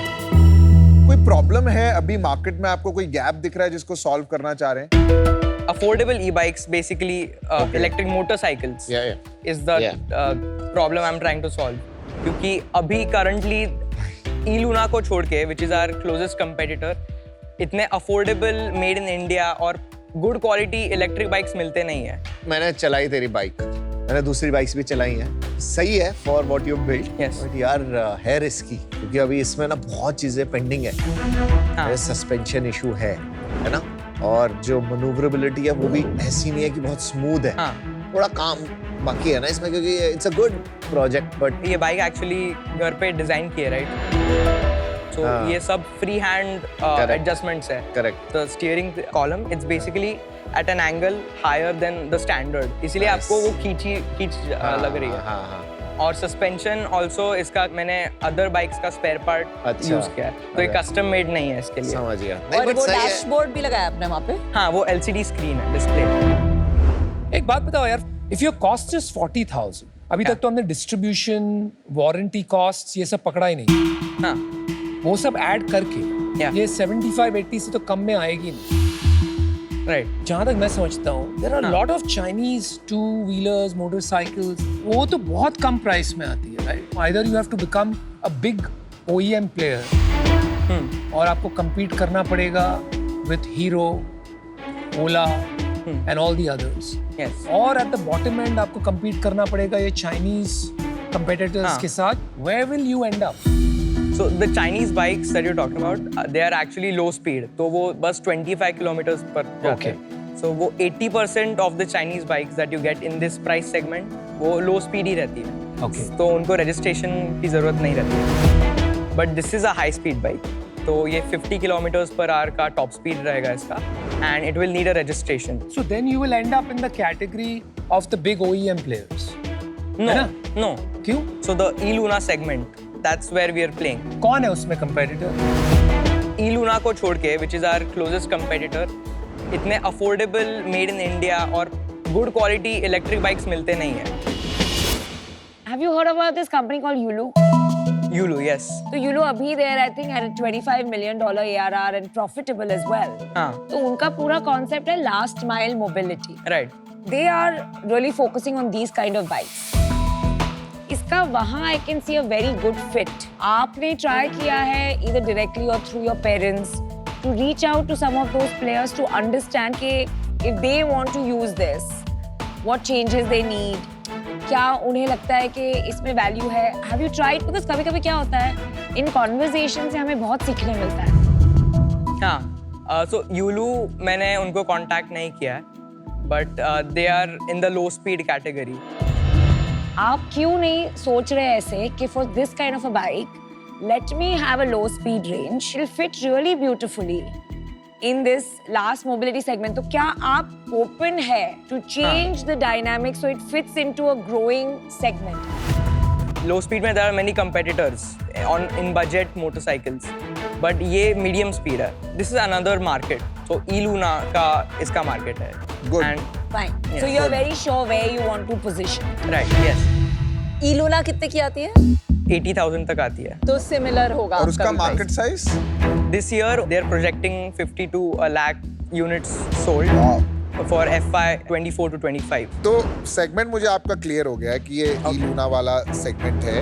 कोई प्रॉब्लम है अभी मार्केट में, आपको कोई गैप दिख रहा है जिसको सॉल्व करना चाह रहे हैं? Affordable e-bikes, basically electric motorcycles, Yeah, yeah. is the problem I'm trying to solve. क्योंकि अभी currently e-Luna को छोड़ के, which is our closest competitor, इतने affordable made in India और good quality electric bikes मिलते नहीं है. मैंने चलाई तेरी बाइक, मैंने दूसरी बाइक्स भी चलाई हैं. सही है for what you build. Yes. But यार है रिस्की, क्योंकि अभी इसमें ना बहुत चीजें पेंडिंग है. हाँ. सस्पेंशन इशू है ना, और जो मनूवरेबिलिटी है वो भी ऐसी नहीं है कि बहुत स्मूथ है. हाँ. थोड़ा काम बाकी है ना इसमें, क्योंकि it's a good project. But ये बाइक एक्चुअली घर पे डिजाइन की है, राइट? सो हाँ. ये सब फ्री हैंड Correct. एडजस्टमेंट्स है. Correct. The steering column, it's basically at an angle higher than the standard. इसीलिए Nice. आपको वो खींच लग रही है. हाँ हाँ. और सस्पेंशन ऑल्सो इसका मैंने अदर बाइक्स का स्पेयर पार्ट अच्छा। यूज किया है, तो ये अरे। कस्टम मेड नहीं है इसके लिए. समझ गया. नहीं और बट वो सही है. डैशबोर्ड भी लगाया आपने वहाँ पे? हाँ, वो LCD स्क्रीन है, डिस्प्ले. एक बात बताओ यार, इफ योर कॉस्ट इज 40,000, अभी तक तो हमने डिस्ट्रीब्यूशन, वारंटी कॉस्ट ये सब पकड़ा ही नहीं. हाँ, वो सब ऐड करके Yeah. ये 75-80 से तो कम में आएगी नहीं. राइट जहाँ तक मैं समझता हूँ there are lot of Chinese two wheelers motorcycles, वो तो बहुत कम प्राइस में आती है, right? Either you have to become a big OEM player और आपको compete करना पड़ेगा with Hero, Ola and all the others. Yes और at the bottom end आपको compete करना पड़ेगा ये Chinese competitors के साथ. Where will you end up? So the Chinese bikes that you're talking about, they are actually low speed. तो वो बस 25 kilometers पर जाते हैं. So वो 80% of the Chinese bikes that you get in this price segment, वो low speed ही रहती है. Okay. तो उनको registration की ज़रूरत नहीं रहती है. But this is a high speed bike. तो ये 50 kilometers per hour का top speed रहेगा इसका, and it will need a registration. So then you will end up in the category of the big OEM players. No, है ना? no. क्यों? So the E-Luna segment, that's where we are playing. कौन है उसमें competitor? E-Luna को छोड़ के, which is our closest competitor, इतने affordable, made in India और good quality electric bikes मिलते नहीं हैं. Have you heard about this company called Yulu? Yulu, yes. तो Yulu अभी there I think at a $25 million ARR and profitable as well. हाँ, तो उनका पूरा concept है last mile mobility. right. They are really focusing on these kind of bikes. इसका वहाँ I can see a very good fit. आपने try किया है either directly or through your parents to reach out to some of those players to understand कि if they want to use this, what changes they need, क्या उन्हें लगता है कि इसमें वैल्यू है. Have you tried? Because कभी-कभी क्या होता है इन कॉन्वर्सेशन से हमें बहुत सीखने मिलता है. हाँ, so Yulu मैंने उनको contact नहीं किया है, but they are in the low speed category. आप क्यों नहीं सोच रहे ऐसे कि for this kind of a bike, let me have a low speed range, it'll fit really beautifully in this last mobility segment. तो क्या आप open है to change the dynamics so it fits into a growing segment? Low speed में there are many competitors in budget motorcycles, but ये medium speed है. This is another market. So E-Luna का इसका market है. Good. And Fine. Yes. So you're very sure where you want to position. right, yes. E-Luna कितने की आती है? 80,000 तक आती है. तो सिमिलर होगा और आपका उसका भी market price. Size? This year they're projecting 50 to a lakh units sold for FY 24 to 25. तो सेगमेंट मुझे आपका क्लियर हो गया है कि ये E-Luna वाला सेगमेंट है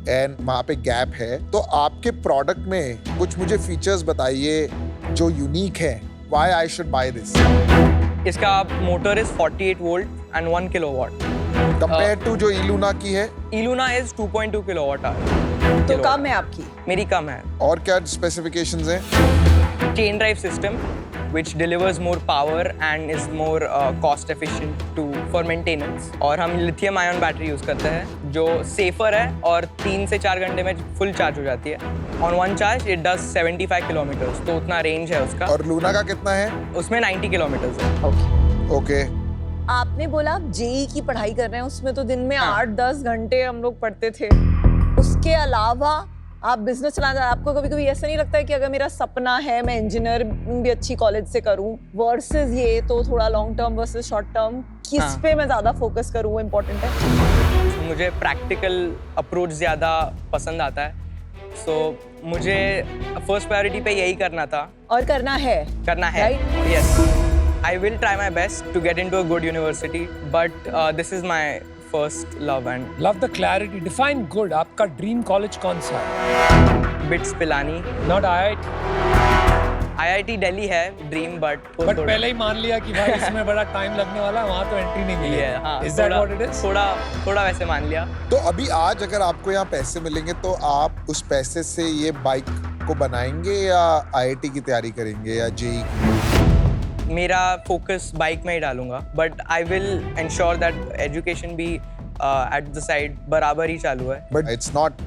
एंड वहाँ पे गैप है. तो आपके प्रोडक्ट में कुछ मुझे फीचर्स बताइए जो यूनिक है. Why I should buy this इसका motor is 48 volt and 1 kilowatt. Compare to जो E-Luna की है. E-Luna is 2.2 kilowatt hour. तो कम है आपकी. मेरी कम है. और क्या स्पेसिफिकेशंस हैं? Chain drive system which delivers more power and is more cost efficient for maintenance. और हम लिथियम आयन बैटरी यूज़ करते हैं जो सेफर है और 3 से 4 घंटे में फुल चार्ज हो जाती है. On one charge it does 75 kilometres, तो उतना रेंज है उसका. और लूना का कितना है? उसमें 90 किलोमीटर्स है. ओके. आपने बोला आप जेई की पढ़ाई कर रहे हैं, उसमें तो दिन में हाँ. 8-10 घंटे हम लोग पढ़ते थे. उसके अलावा आप बिजनेस चलाना चाहते हैं. आपको कभी कभी ऐसा नहीं लगता है कि अगर मेरा सपना है मैं इंजीनियर भी अच्छी कॉलेज से करूं वर्सेस ये तो थोड़ा long term versus short term किस हाँ. पे मैं ज्यादा फोकस करूं वो इम्पोर्टेंट है? मुझे प्रैक्टिकल अप्रोच ज़्यादा पसंद आता है. सो मुझे फर्स्ट प्रायोरिटी पे यही करना था. और करना है. Right? Yes. I will try my best to get into a good university, but this is my first love and Love the clarity. Define good. आपका dream college कौन सा है? BITS Pilani. Not IIT. IIT Delhi है dream, but But पहले ही मान लिया कि भाई इसमें बड़ा time लगने वाला है, वहाँ तो entry नहीं मिली है. हाँ, Is that what it is? थोड़ा वैसे मान लिया. तो अभी आज अगर आपको यहाँ पैसे मिलेंगे तो आप उस पैसे से ये बाइक को बनाएंगे या IIT की तैयारी करेंगे या जेई की? मेरा फोकस बाइक में ही डालूंगा, but I will ensure that education भी एट द साइड बराबर ही चालू है. But it's not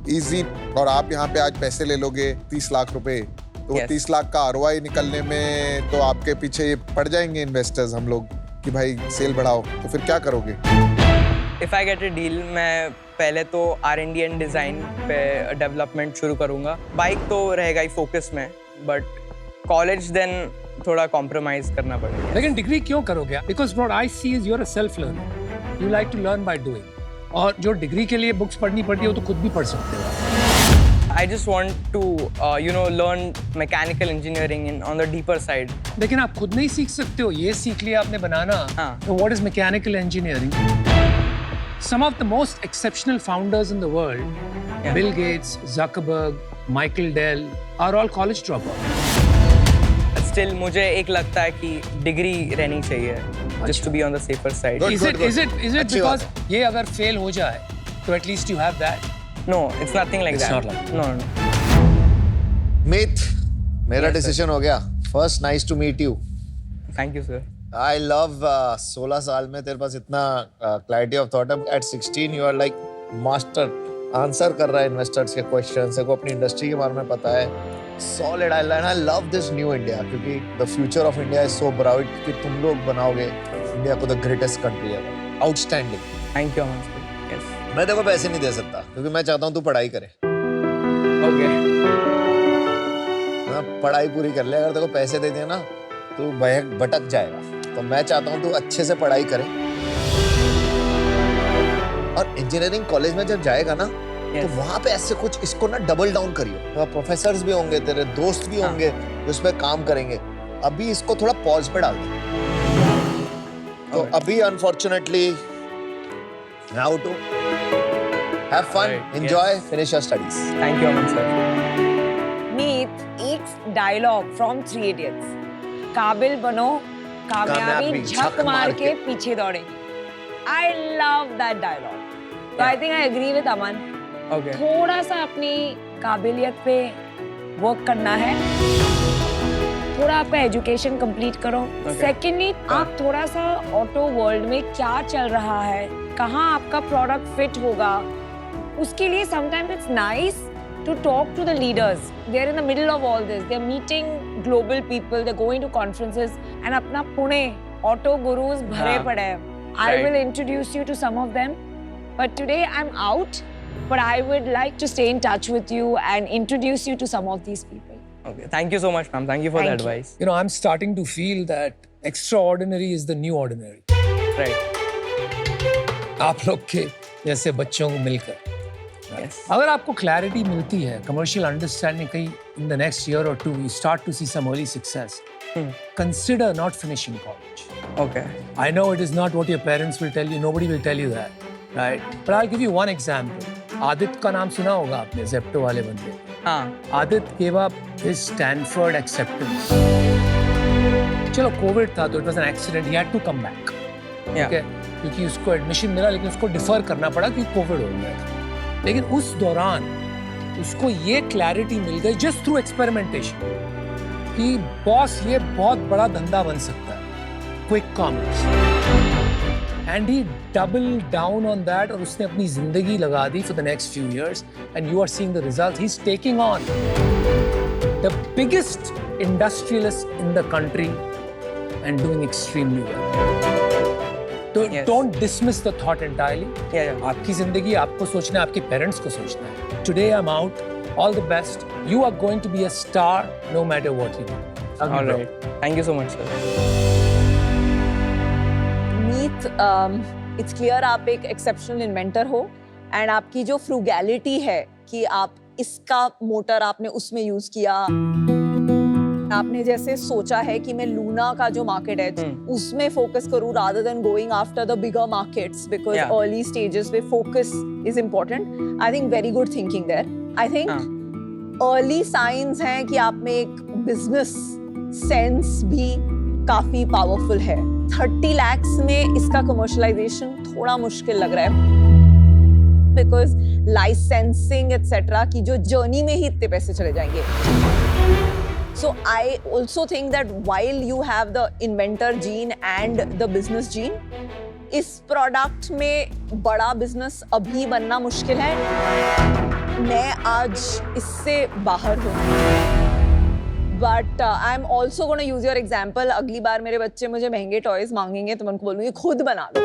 easy. और आप यहाँ पे आज पैसे ले लोगे 30 लाख रुपए, तो Yes. 30 लाख का ROI निकलने में तो आपके पीछे पड़ जाएंगे इन्वेस्टर्स हम लोग कि भाई सेल बढ़ाओ. तो फिर क्या करोगे? If I get a deal, मैं पहले तो R&D एंड डिज़ाइन पे डेवलपमेंट शुरू करूँगा. बाइक तो रहेगा ही फोकस में, बट कॉलेज देन थोड़ा कॉम्प्रोमाइज करना पड़ेगा. लेकिन डिग्री क्यों करोगे? Because what I see is you're a self learner. You like to learn by doing. और जो डिग्री के लिए बुक्स पढ़नी पड़ती है वो तो खुद भी पढ़ सकते हो. I just want to, learn mechanical engineering on the deeper side. लेकिन आप खुद नहीं सीख सकते हो, ये सीख लिया आपने बनाना. हाँ. So what is mechanical engineering? Some of the most exceptional founders in the world, Bill Gates, Zuckerberg, Michael Dell, are all college dropouts. Still, मुझे एक लगता है कि डिग्री रहनी चाहिए, just to be on the safer side. Good. Is it अच्छी because बात ये अगर fail हो जाए, तो at least you have that? No, it's nothing like It's that. not like that. No. मीत मेरा Yes, sir. डिसीजन हो गया. First nice to meet you. Thank you, sir. I love 16 साल में तेरे पास इतना क्लैरिटी ऑफ थॉट है. At 16 you are like master, answer कर रहा है इन्वेस्टर्स के क्वेश्चंस को, अपनी इंडस्ट्री के बारे में पता है. Solid. I love this new India क्योंकि the future of India is so bright कि तुम लोग बनाओगे इंडिया को the greatest country ever. Outstanding. Thank you, Aman sir. Yes. मैं देखो पैसे नहीं दे सकता क्योंकि मैं चाहता हूँ तू पढ़ाई करे. Okay. पढ़ाई पूरी कर ले. अगर तेरे को पैसे दे दिए ना तो भटक जाएगा. तो मैं चाहता हूँ तू अच्छे से पढ़ाई करे. और इंजीनियरिंग कॉलेज में जब जाएगा ना तो Yes. वहां पे ऐसे कुछ इसको ना डबल डाउन करियो. तो प्रोफेसर्स भी होंगे, तेरे दोस्त भी हाँ. होंगे जो इस पे काम करेंगे. अभी इसको थोड़ा पॉज पे डाल दे. तो Alright. अभी unfortunately now to have fun, Alright, enjoy, yes. Finish your studies. Thank you, Aman sir. मीत एक डायलॉग फ्रॉम 3 इडियट्स. काबिल बनो, कामयाबी झक मार के पीछे दौड़ेंगे. I love that dialogue. तो I think I agree with Aman. Okay. थोड़ा सा अपनी काबिलियत पे वर्क करना है. थोड़ा आपका एजुकेशन कंप्लीट करो. सेकेंडली आप थोड़ा सा ऑटो वर्ल्ड में क्या चल रहा है, कहाँ आपका प्रोडक्ट फिट होगा, उसके लिए sometimes it's nice to talk to the leaders. They're in the middle of all this. They're meeting global people. They're going to conferences. And अपना पुणे auto gurus भरे हाँ. पड़े हैं. I Right. will introduce you to some of them. But today I'm out. But I would like to stay in touch with you and introduce you to some of these people. Okay. Thank you so much, ma'am. Thank you for the Thank you. advice. You know, I'm starting to feel that extraordinary is the new ordinary. Right. आप लोग के जैसे बच्चों को मिलकर. Yes. अगर आपको clarity मिलती है, कमर्शियल अंडरस्टैंडिंग, कहीं इन द नेक्स्ट ईयर और 2 you start to see some early success, consider not finishing college. Okay. I know it is not what your parents will tell you, nobody will tell you that, right? But I'll give you one example. Aditya का नाम सुना होगा आपने, Zepto वाले बंदे. हाँ. Aditya gave up his Stanford acceptance. चलो Covid था तो it was an accident, he had to come back. Yeah. Okay? क्योंकि उसको एडमिशन मिला लेकिन उसको डिफर करना पड़ा क्योंकि कोविड हो गया था. लेकिन उस दौरान उसको ये क्लैरिटी मिल गई जस्ट थ्रू एक्सपेरिमेंटेशन कि बॉस ये बहुत बड़ा धंधा बन सकता है, quick commerce. And he double down on that और उसने अपनी जिंदगी लगा दी for the next few years and you are seeing the result. He is taking on the biggest industrialist in the country and doing extremely well. Yes. Don't dismiss the thought entirely. Yeah. आपकी जिंदगी आपको सोचना है, आपके parents को सोचना है. Today I'm out. All the best. You are going to be a star no matter what you do. All right. Thank you so much, sir. Meet, it's clear आप एक exceptional inventor हो and आपकी जो frugality है कि आप इसका motor आपने उसमें यूज किया. आपने जैसे सोचा है कि मैं लूना का जो मार्केट है उसमें फोकस करूं rather than going after the bigger markets because Yeah. early stages where focus is important. I think very good thinking there. I think early signs हैं कि आप में एक business sense भी काफी powerful है. 30 lakhs में इसका commercialization थोड़ा मुश्किल लग रहा है because licensing etc. की जो journey में ही इतने पैसे चले जाएंगे. So I also think that while you have the inventor gene and the business gene, इस product में बड़ा business अभी बनना मुश्किल है. मैं आज इससे बाहर हूँ. But I'm also going to use your example. अगली बार मेरे बच्चे मुझे महंगे toys मांगेंगे तो मैं उनको बोलूँगी खुद बना दो.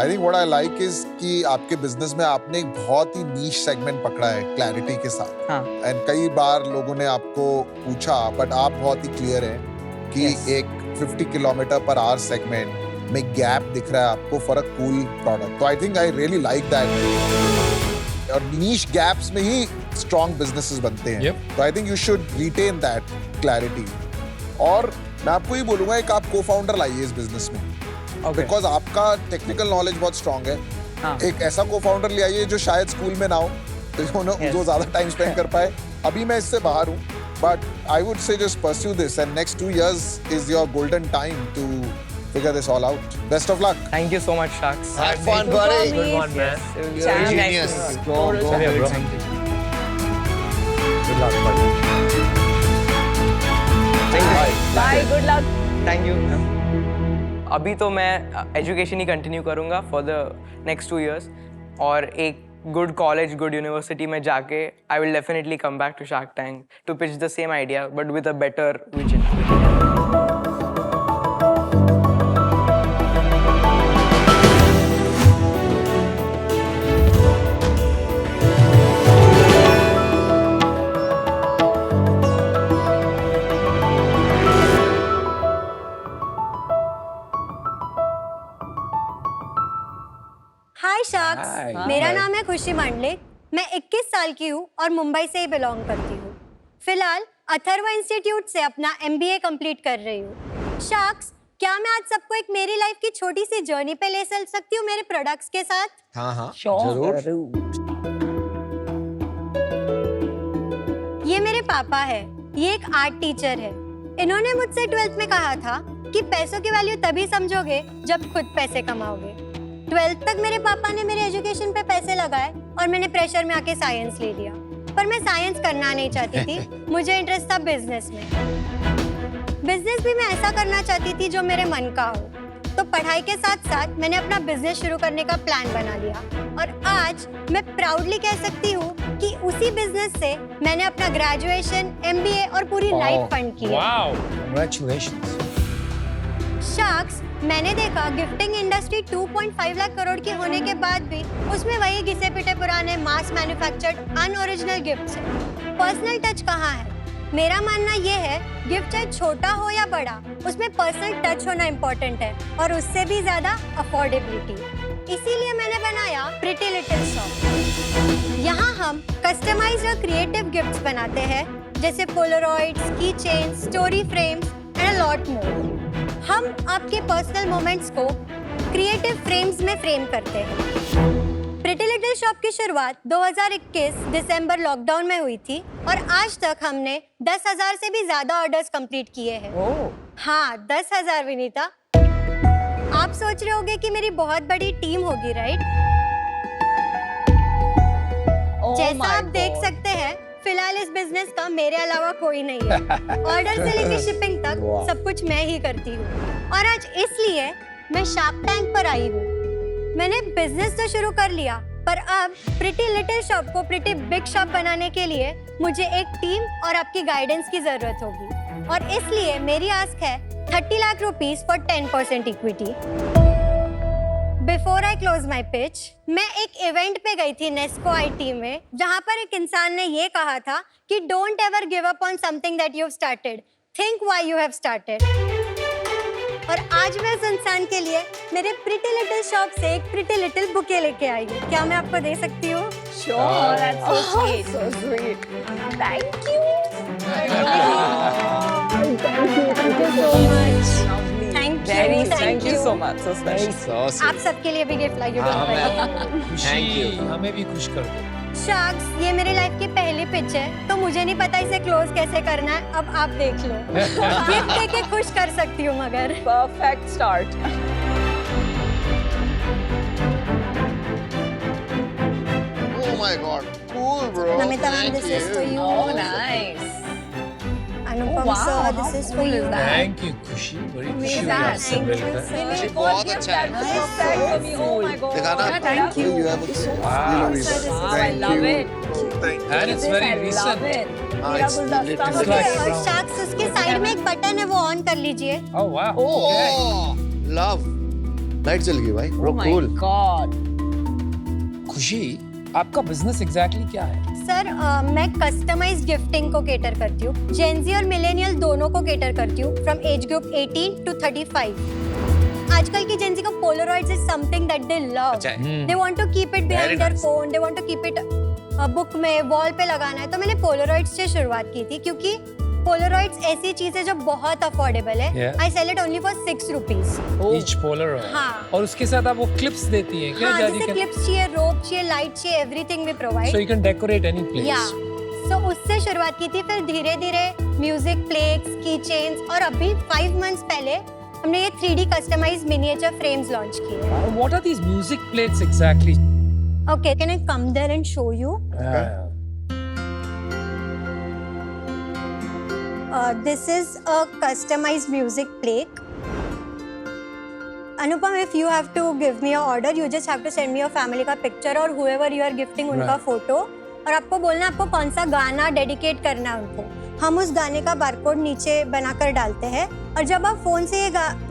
I think what I like is कि आपके बिजनेस में आपने एक बहुत ही नीश सेगमेंट पकड़ा है क्लैरिटी के साथ. हाँ. एंड कई बार लोगों ने आपको पूछा बट आप बहुत ही क्लियर हैं कि Yes. एक 50 किलोमीटर पर आवर सेगमेंट में गैप दिख रहा है आपको फॉर अ कूल प्रोडक्ट. तो I think I really like that. और नीश गैप्स में ही strong businesses बनते हैं. Yep. So I think you should retain that clarity. और मैं आपको ही बोलूँगा एक आप co-founder लाइए इस business में. Because आपका technical knowledge बहुत strong है. एक ऐसा co-founder ले आइए जो शायद स्कूल में ना हो, जो ज़्यादा time spend कर पाए. अभी मैं इससे बाहर हूँ. But I would say just pursue this, and next 2 years is your golden time to figure this all out. Best of luck. Thank you so much, Sharks. Have fun, buddy. Good one, man. It was You're a really nice genius. to meet you. Go, go. Yeah, bro. Good luck, buddy. Bye, good luck. Thank you. अभी तो मैं education ही continue करूँगा for the next 2 years और एक good college good university में जाके I will definitely come back to Shark Tank to pitch the same idea but with a better vision. Hi sharks, Hi. मेरा नाम है खुशी मांडलिक. मैं 21 साल की हूँ और मुंबई से ही बिलोंग करती हूँ. फिलहाल अथर्व इंस्टीट्यूट से अपना MBA कंप्लीट कर रही हूँ. शार्क्स, क्या मैं आज सबको एक मेरी लाइफ की छोटी सी जर्नी पे ले चल सकती हूँ मेरे प्रोडक्ट्स के साथ? हाँ, Sure. ये मेरे पापा है. ये एक आर्ट टीचर है. इन्होंने मुझसे 12th में कहा था कि पैसों की वैल्यू तभी समझोगे जब खुद पैसे कमाओगे. 12th तक मेरे पापा ने मेरे एजुकेशन पे पैसे लगाए और मैंने प्रेशर में आके साइंस ले लिया. पर मैं साइंस करना नहीं चाहती थी. मुझे इंटरेस्ट था बिजनेस में. बिजनेस भी मैं ऐसा करना चाहती थी जो मेरे मन का हो. तो पढ़ाई के साथ साथ मैंने अपना बिजनेस शुरू करने का प्लान बना लिया और आज मैं प्राउडली कह सकती हूँ कि उसी बिजनेस से मैंने अपना ग्रेजुएशन, MBA और पूरी लाइफ फंड की है. Wow. Congratulations. शार्क्स, मैंने देखा गिफ्टिंग इंडस्ट्री 2.5 लाख करोड़ की होने के बाद भी उसमें वही घिसे पिटे पुराने मास मैन्युफैक्चर्ड अनओरिजिनल गिफ्ट्स हैं. पर्सनल टच कहाँ है? मेरा मानना ये है गिफ्ट चाहे छोटा हो या बड़ा, उसमें पर्सनल टच होना इम्पोर्टेंट है और उससे भी ज्यादा अफोर्डेबिलिटी. इसीलिए मैंने बनाया प्रिटी लिटिल शॉप. यहाँ हम कस्टमाइज्ड और क्रिएटिव गिफ्ट्स बनाते हैं जैसे पोलरॉइड्स, की chain, story frames and a lot more. हम आपके पर्सनल मोमेंट्स को क्रिएटिव फ्रेम्स में फ्रेम करते हैं. प्रिटी लिटिल शॉप की शुरुआत 2021 दिसंबर लॉकडाउन में हुई थी और आज तक हमने 10,000 से भी ज्यादा ऑर्डर्स कंप्लीट किए हैं. हाँ, 10,000 विनीता. आप सोच रहे होंगे कि मेरी बहुत बड़ी टीम होगी, राइट? जैसा आप देख सकते हैं, फिलहाल इस बिजनेस का मेरे अलावा कोई नहीं है. ऑर्डर से लेकर शिपिंग तक सब कुछ मैं ही करती हूँ. और आज इसलिए मैं शार्क टैंक पर आई हूँ. मैंने बिजनेस तो शुरू कर लिया, पर अब प्रिटी लिटिल शॉप को प्रिटी बिग शॉप बनाने के लिए मुझे एक टीम और आपकी गाइडेंस की जरूरत होगी. और इसलिए मेरी आस्क है 30 lakh rupees for 10% equity. Before I close my pitch, मैं एक इवेंट पे गई थी नेस्को IT में, जहाँ पर एक इंसान ने ये कहा था कि don't ever give up on something that you have started, think why you have started. और आज मैं इस इंसान के लिए मेरे प्रिटी लिटिल शॉप से एक प्रिटी लिटिल बुके लेके आई हूँ. क्या मैं आपको दे सकती हूँ? Sure, that's so sweet. So sweet. Thank you. Thank you so much. Thank you so much. So special. आप सबके लिए भी गिफ्ट लाई हूँ. खुशी हमें भी खुश कर दो. शार्क्स, ये मेरी लाइफ की पहली पिच है, तो मुझे नहीं पता इसे क्लोज कैसे करना है. अब आप देख लो. गिफ्ट देके खुश कर सकती हूँ मगर. Perfect start. Oh my God, cool, bro. Namita ma'am, Thank this is for you. Oh, nice. Anupam wow, sir, how this is for cool you. is that? Thank you, खुशी. बड़ी खुशी हुई that? आपसे Thank you, मिलकर. sir. ये बहुत अच्छा है. Perfect for me. Oh my God. दिखाना. Thank you. You have a Wow. I love it. Thank And it's very I love recent. it. हाँ, मेरा it's गुलदस्ता latest. हो It's गया. like- और शार्क्स, उसके साइड में एक बटन है, वो ऑन कर लीजिए. Oh wow. Okay. Oh, love. Light चल गई भाई. Bro, Oh my cool. God. खुशी, आपका बिजनेस एग्जैक्टली क्या है? सर, मैं कस्टमाइज्ड गिफ्टिंग को केटर करती हूँ. जेनजी और मिलेनियल दोनों को केटर करती हूँ, फ्रॉम एज ग्रुप 18 to 35. आजकल की जेनजी को Polaroids is something that they love. अच्छा है. They want to keep it behind Very their nice. phone. They want to keep it book में, वॉल पे लगाना है, तो मैंने पोलरॉइड्स से शुरुआत की थी क्योंकि पोलरॉइड्स ऐसी चीज है जो बहुत अफोर्डेबल है। Yeah. I sell it only for 6 rupees. Each Polaroid. हाँ। और उसके साथ आप वो क्लिप्स देती हैं क्या? हाँ, जारी जैसे के- क्लिप्स चाहिए, रोप चाहिए, लाइट चाहिए, everything we provide. So you can decorate any place. या सो उससे शुरुआत की थी, फिर धीरे धीरे म्यूजिक प्लेट्स, की चेन्स, और अभी 5 मंथ्स पहले हमने ये 3D customised miniature frames launch किए। What are these music plates exactly? Okay, can I come there and show you? This is a customized music plate. Anupam, if you have to give me an order, you just have to send me your family का picture और whoever you are gifting उनका photo, और आपको बोलना आपको कौन सा गाना डेडिकेट करना है उनको। हम उस गाने का बारकोड नीचे बनाकर डालते हैं, और जब आप फोन से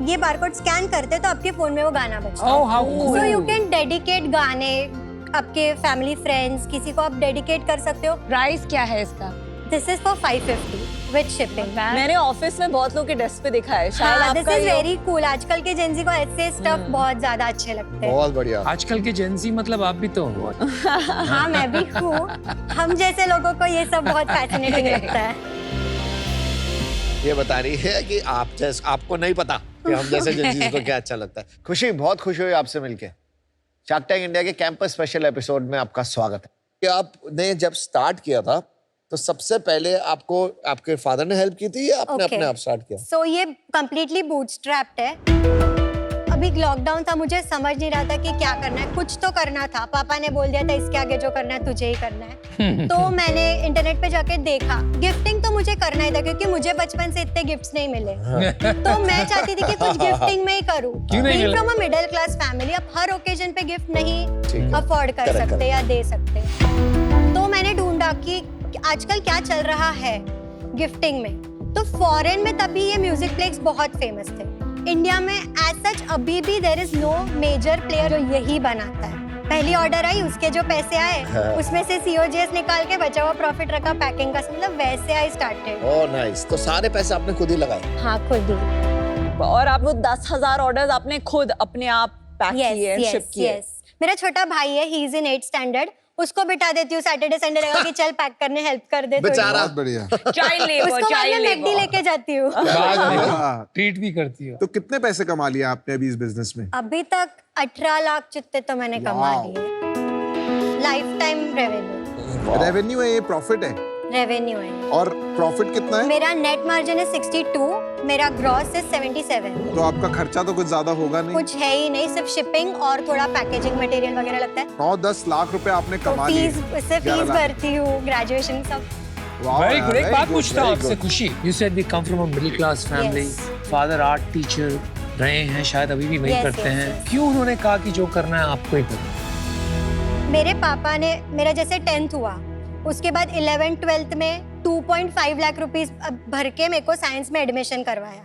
ये बारकोड स्कैन करते हैं तो आपके फोन में वो गाना बजता है। Oh, how cool. So you can dedicate गाने आपके फैमिली फ्रेंड्स, किसी को आप डेडिकेट कर सकते हो। प्राइस क्या है इसका? This is for 550 with shipping. मैंने ऑफिस में बहुत लोग के डेस्क पे देखा है, शायद हाँ, this आपका is ये- very cool. आजकल के जेंजी को ऐसे स्टफ बहुत ज्यादा अच्छे लगते हैं। बहुत बढ़िया। आजकल के जेंजी मतलब आप भी तो हो। हाँ, मैं भी हूँ। हम जैसे लोगों को ये सब बहुत फैसिनेटिंग लगता है। ये बता रही है कि आपको नहीं पता कि हम जैसे जेंजीज को क्या अच्छा लगता है। खुशी, बहुत खुशी हुई आपसे मिलके। शार्क टैंक इंडिया के कैंपस स्पेशल एपिसोड में आपका स्वागत है। कि आपने जब स्टार्ट किया था तो सबसे पहले आपको आपके फादर ने हेल्प की थी या आपने Okay. अपने आप स्टार्ट किया? So ये completely bootstrapped है। अभी लॉकडाउन था, मुझे समझ नहीं रहा था कि क्या करना है। कुछ तो करना था, पापा ने बोल दिया था इसके आगे जो करना है तुझे ही करना है। तो मैंने इंटरनेट पे जाके देखा, गिफ्टिंग तो मुझे करना ही था क्योंकि मुझे बचपन से इतने गिफ्ट्स नहीं मिले। तो मैं चाहती थी कि कुछ गिफ्टिंग में ही करूँ। क्यों नहीं मिले? From a middle class family, आप हर ओकेजन पे गिफ्ट नहीं ठीक है। अफोर्ड कर Correct, सकते या दे सकते। तो मैंने ढूंढा कि आजकल क्या चल रहा है गिफ्टिंग में। तो फॉरेन में तभी ये म्यूजिक प्लेक्स बहुत फेमस थे। इंडिया में एज सच अभी भी there is no major player जो यही बनाता है। पहली ऑर्डर आई, उसके जो पैसे आए उसमें से COGS निकाल के बचा हुआ प्रॉफिट रखा पैकिंग का, मतलब वैसे आई स्टार्टेड। Oh nice. तो सारे पैसे आपने खुद ही लगाए? हाँ, खुद ही। और आप वो 10,000 ऑर्डर्स आपने खुद अपने आप पैक किए, शिप किए? मेरा छोटा भाई है, he is in 8th standard, उसको बिठा देती हूँ सैटरडे संडे लगा कि चल पैक करने हेल्प कर दे। बेचारा। बहुत बढ़िया। चाइल्ड लेबर, उसको बाद चाइल्ड में मैकडी लेबर। लेके जाती हूँ। हाँ। ट्रीट भी करती हो। तो कितने पैसे कमा लिए आपने अभी इस बिजनेस में? अभी तक 18 लाख जितने तो मैंने कमा लिए। Life time revenue. रेवेन्यू है, ये प्रॉफिट है? रेवेन्यू है। और प्रॉफिट कितना है? मेरा नेट मार्जिन है 62, मेरा ग्रॉस है 77। तो आपका खर्चा तो कुछ ज्यादा होगा नहीं? कुछ है ही नहीं, सिर्फ शिपिंग और थोड़ा पैकेजिंग मटेरियल वगैरह लगता है। 9-10 लाख रुपए आपने तो कमा लिए। फीस, उससे 11 फीस लाख। भरती हूँ, ग्रेजुएशन सब। Wow, Very यार, good. एक very बात good, पूछता हूँ very आपसे good. खुशी। You said we come from a middle class family. Yes. Father art teacher रहे हैं, शायद अभी भी वही Yes, करते yes, हैं। yes. क्यों उन्होंने कहा कि जो करना है आपको ही करना? मेरे पापा ने, मेरा जैसे 10th हुआ, उसके बाद 11th 12th में 2.5 लाख रुपीस भर के मेरे को साइंस में एडमिशन करवाया।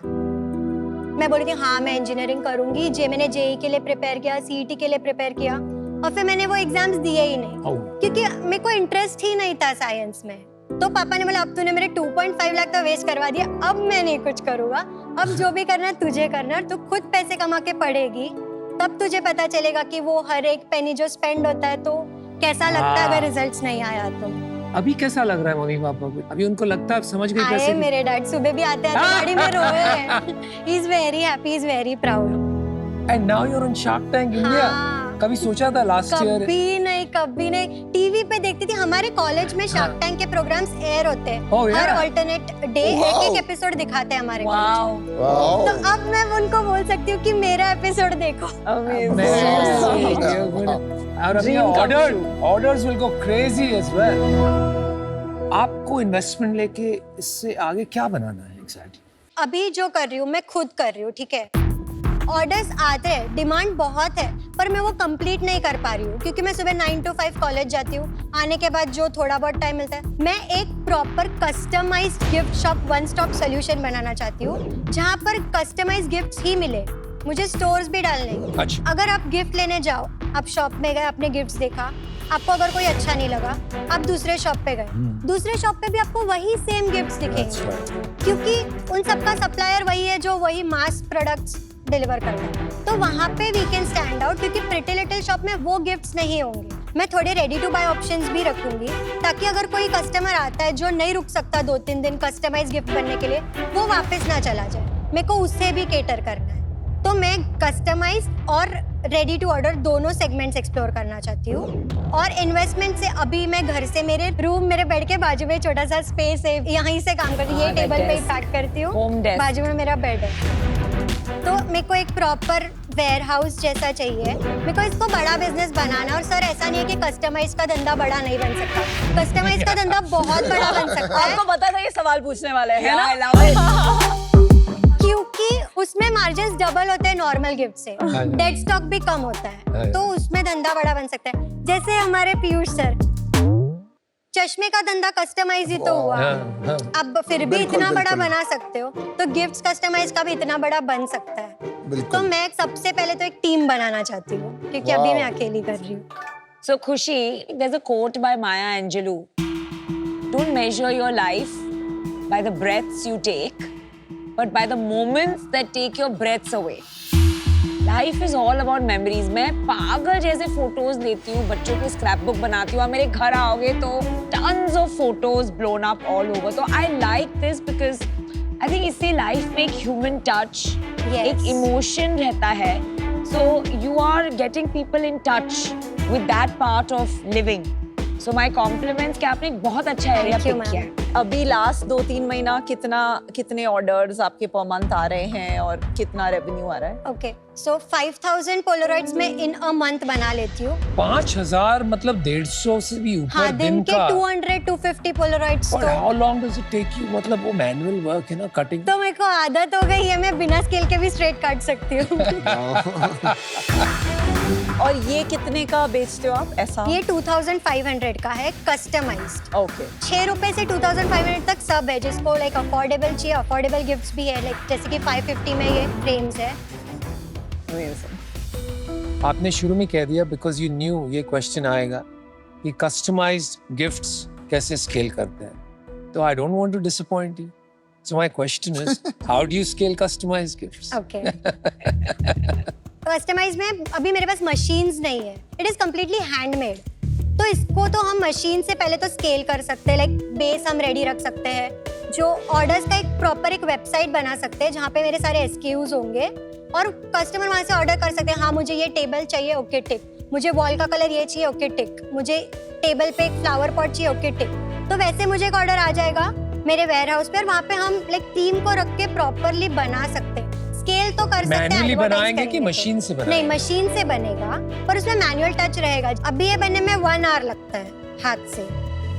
मैं बोली थी हाँ मैं इंजीनियरिंग करूंगी। मैंने JEE के लिए प्रिपेयर किया, CET के लिए प्रिपेयर किया, और फिर मैंने वो एग्जाम्स दिए ही नहीं Oh. क्योंकि मेरे को इंटरेस्ट ही नहीं था साइंस में। तो पापा ने बोला अब तूने मेरे 2.5 लाख तो वेस्ट करवा दिया, अब मैं नहीं कुछ करूंगा, अब जो भी करना है तुझे करना है, तू खुद पैसे कमा के पढ़ेगी तब तुझे पता चलेगा कि वो हर एक पेनी जो स्पेंड होता है तो कैसा लगता है अगर रिजल्ट्स नहीं आया तो। अभी कैसा लग रहा है मम्मी पापा को? अभी उनको लगता है, आप समझ गए आए कैसे? मेरे डैड सुबह भी आते हैं गाड़ी में रोए। He is very happy, he is very proud. And now you are on Shark Tank India. हाँ। कभी सोचा था लास्ट ईयर? कभी नहीं। टीवी पे देखती थी, हमारे कॉलेज में शार्क टैंक के प्रोग्राम्स एयर होते हैं। Oh, yeah. हर ऑल्टर्नेट डे एक एपिसोड दिखाते हैं हमारे कॉलेज में। Wow. तो अब मैं उनको बोल सकती हूँ कि मेरा एपिसोड देखो। और अभी orders will go crazy as well. आपको इन्वेस्टमेंट लेके इससे आगे क्या बनाना है एग्जैक्टली? अभी जो कर रही हूँ मैं खुद कर रही हूँ, ठीक है। ऑर्डर्स आते हैं, डिमांड बहुत है, पर मैं वो कंप्लीट नहीं कर पा रही हूँ क्योंकि मैं सुबह 9 to 5 कॉलेज जाती हूँ। आने के बाद जो थोड़ा बहुत टाइम मिलता है, मैं एक proper customised gift shop, one stop solution बनाना चाहती हूँ जहाँ पर कस्टमाइज्ड गिफ्ट्स ही मिले। मुझे स्टोर्स भी डालने हैं। अच्छा। अगर आप गिफ्ट लेने जाओ, आप शॉप में गए, आपने गिफ्ट्स देखा, आपको अगर कोई अच्छा नहीं लगा, आप दूसरे शॉप पे गए, दूसरे शॉप पे भी आपको वही सेम गिफ्ट्स दिखेंगे क्योंकि उन सबका सप्लायर वही है जो वही मास प्रोडक्ट्स डिलीवर करता है। तो वहाँ पे वी कैन स्टैंड आउट क्योंकि प्रिटी लिटिल शॉप में वो गिफ्ट्स नहीं होंगे। मैं थोड़े रेडी टू बाय ऑप्शंस भी रखूंगी, ताकि अगर कोई कस्टमर आता है जो नहीं रुक सकता 2-3 दिन कस्टमाइज गिफ्ट बनने के लिए, वो वापस ना चला जाए। मेरे को उससे भी केटर करना है, तो मैं कस्टमाइज और रेडी टू ऑर्डर दोनों सेगमेंट्स एक्सप्लोर करना चाहती हूँ। और इन्वेस्टमेंट से अभी मैं घर से मेरे बेड के बाजू में छोटा सा स्पेस है, यहीं से काम करती हूँ, ये टेबल पे ही पैक करती हूँ, Home desk. बाजू में मेरा बेड है। तो मेरे को एक प्रॉपर वेयर हाउस जैसा चाहिए। मेरे को इसको बड़ा बिजनेस बनाना, और सर ऐसा नहीं है कि कस्टमाइज का धंधा बड़ा नहीं बन सकता, कस्टमाइज का धंधा बहुत बड़ा बन सकता है। आपको पता था ये सवाल पूछने वाले हैं ना? क्योंकि उसमें मार्जिन्स डबल होते हैं नॉर्मल गिफ्ट से, हाँ जी। डेड स्टॉक भी कम होता हाँ है, जी। तो उसमें धंधा बड़ा बन सकता है। जैसे हमारे पीयूष सर, चश्मे का धंधा कस्टमाइज ही तो हुआ, हाँ। अब फिर भी बिल्कुल, इतना बड़ा बिल्कुल। बना सकते हो, तो गिफ्ट्स कस्टमाइज का भी इतना बड़ा बन सकता है। तो बिल्कुल मैं सबसे पहले तो एक टीम बनाना चाहती हूँ, क्योंकि अभी मैं अकेली कर रही हूँ। So Khushi, there's a quote by Maya Angelou. Don't measure your life by the breaths you take, but by the moments that take your breaths away. Life is all about memories. मैं पागल जैसे photos लेती हूँ, बच्चों की scrap book बनाती हूँ। आप मेरे घर आओगे तो tons of photos blown up all over. So I like this because I think इससे life में एक human touch, Yes. एक emotion रहता है. So you are getting people in touch with that part of living. So my compliments कि आपने एक बहुत अच्छा एरिया Thank you, पिक किया ma'am. है. अभी लास्ट 2-3 महीना कितने ऑर्डर्स आपके पर मंथ आ रहे हैं और कितना रेवेन्यू आ रहा है? ओके, सो 5000 पोलरॉइड्स में इन अ मंथ बना लेती हूँ। 5000 मतलब 150 से भी ऊपर हाँ, दिन के का 200-250 पोलरॉइड्स। और how long does it take you? मतलब वो मैनुअल वर्क है ना, कटिंग। तो मेरे को आदत हो गई है, मैं बिना स्केल के भी स्ट्रेट काट सकती हूँ। और ये कितने का बेचते हो आप ऐसा? ये 2500 का है, कस्टमाइज्ड। ओके, 6 रुपए से 2500 तक सब है, जिसको लाइक अफोर्डेबल चाहिए, अफोर्डेबल गिफ्ट्स भी है, लाइक जैसे कि 550 में ये फ्रेम्स है। आपने शुरू में कह दिया बिकॉज यू न्यू ये क्वेश्चन आएगा कि कस्टमाइज्ड गिफ्ट्स कैसे स्केल करते हैं, तो I don't want to disappoint you, so my question is how do you scale customised gifts? Okay, customise में अभी मेरे पास मशीन्स नहीं है, इट इज कम्प्लीटली हैंडमेड। तो इसको तो हम मशीन से पहले तो स्केल कर सकते हैं, लाइक बेस हम रेडी रख सकते हैं, जो ऑर्डर्स का एक प्रॉपर एक वेबसाइट बना सकते हैं जहाँ पे मेरे सारे SKUs होंगे, और कस्टमर वहाँ से ऑर्डर कर सकते हैं। हाँ, मुझे ये टेबल चाहिए, ओके टिक, मुझे वॉल का कलर ये चाहिए, ओके टिक, मुझे टेबल पे एक फ्लावर पॉट चाहिए, ओके टिक। तो वैसे मुझे एक ऑर्डर आ जाएगा मेरे वेयर हाउस पे, और वहाँ पे हम लाइक टीम को रख के प्रॉपरली बना सकते हैं। स्केल तो कर सकते हैं, मैन्युअली advertise बनाएंगे कि करेंगे तो। मशीन से नहीं, बनाएंगे? मशीन से बनेगा, पर उसमें मैनुअल टच रहेगा। अभी ये बनने में 1 आवर लगता है हाथ से,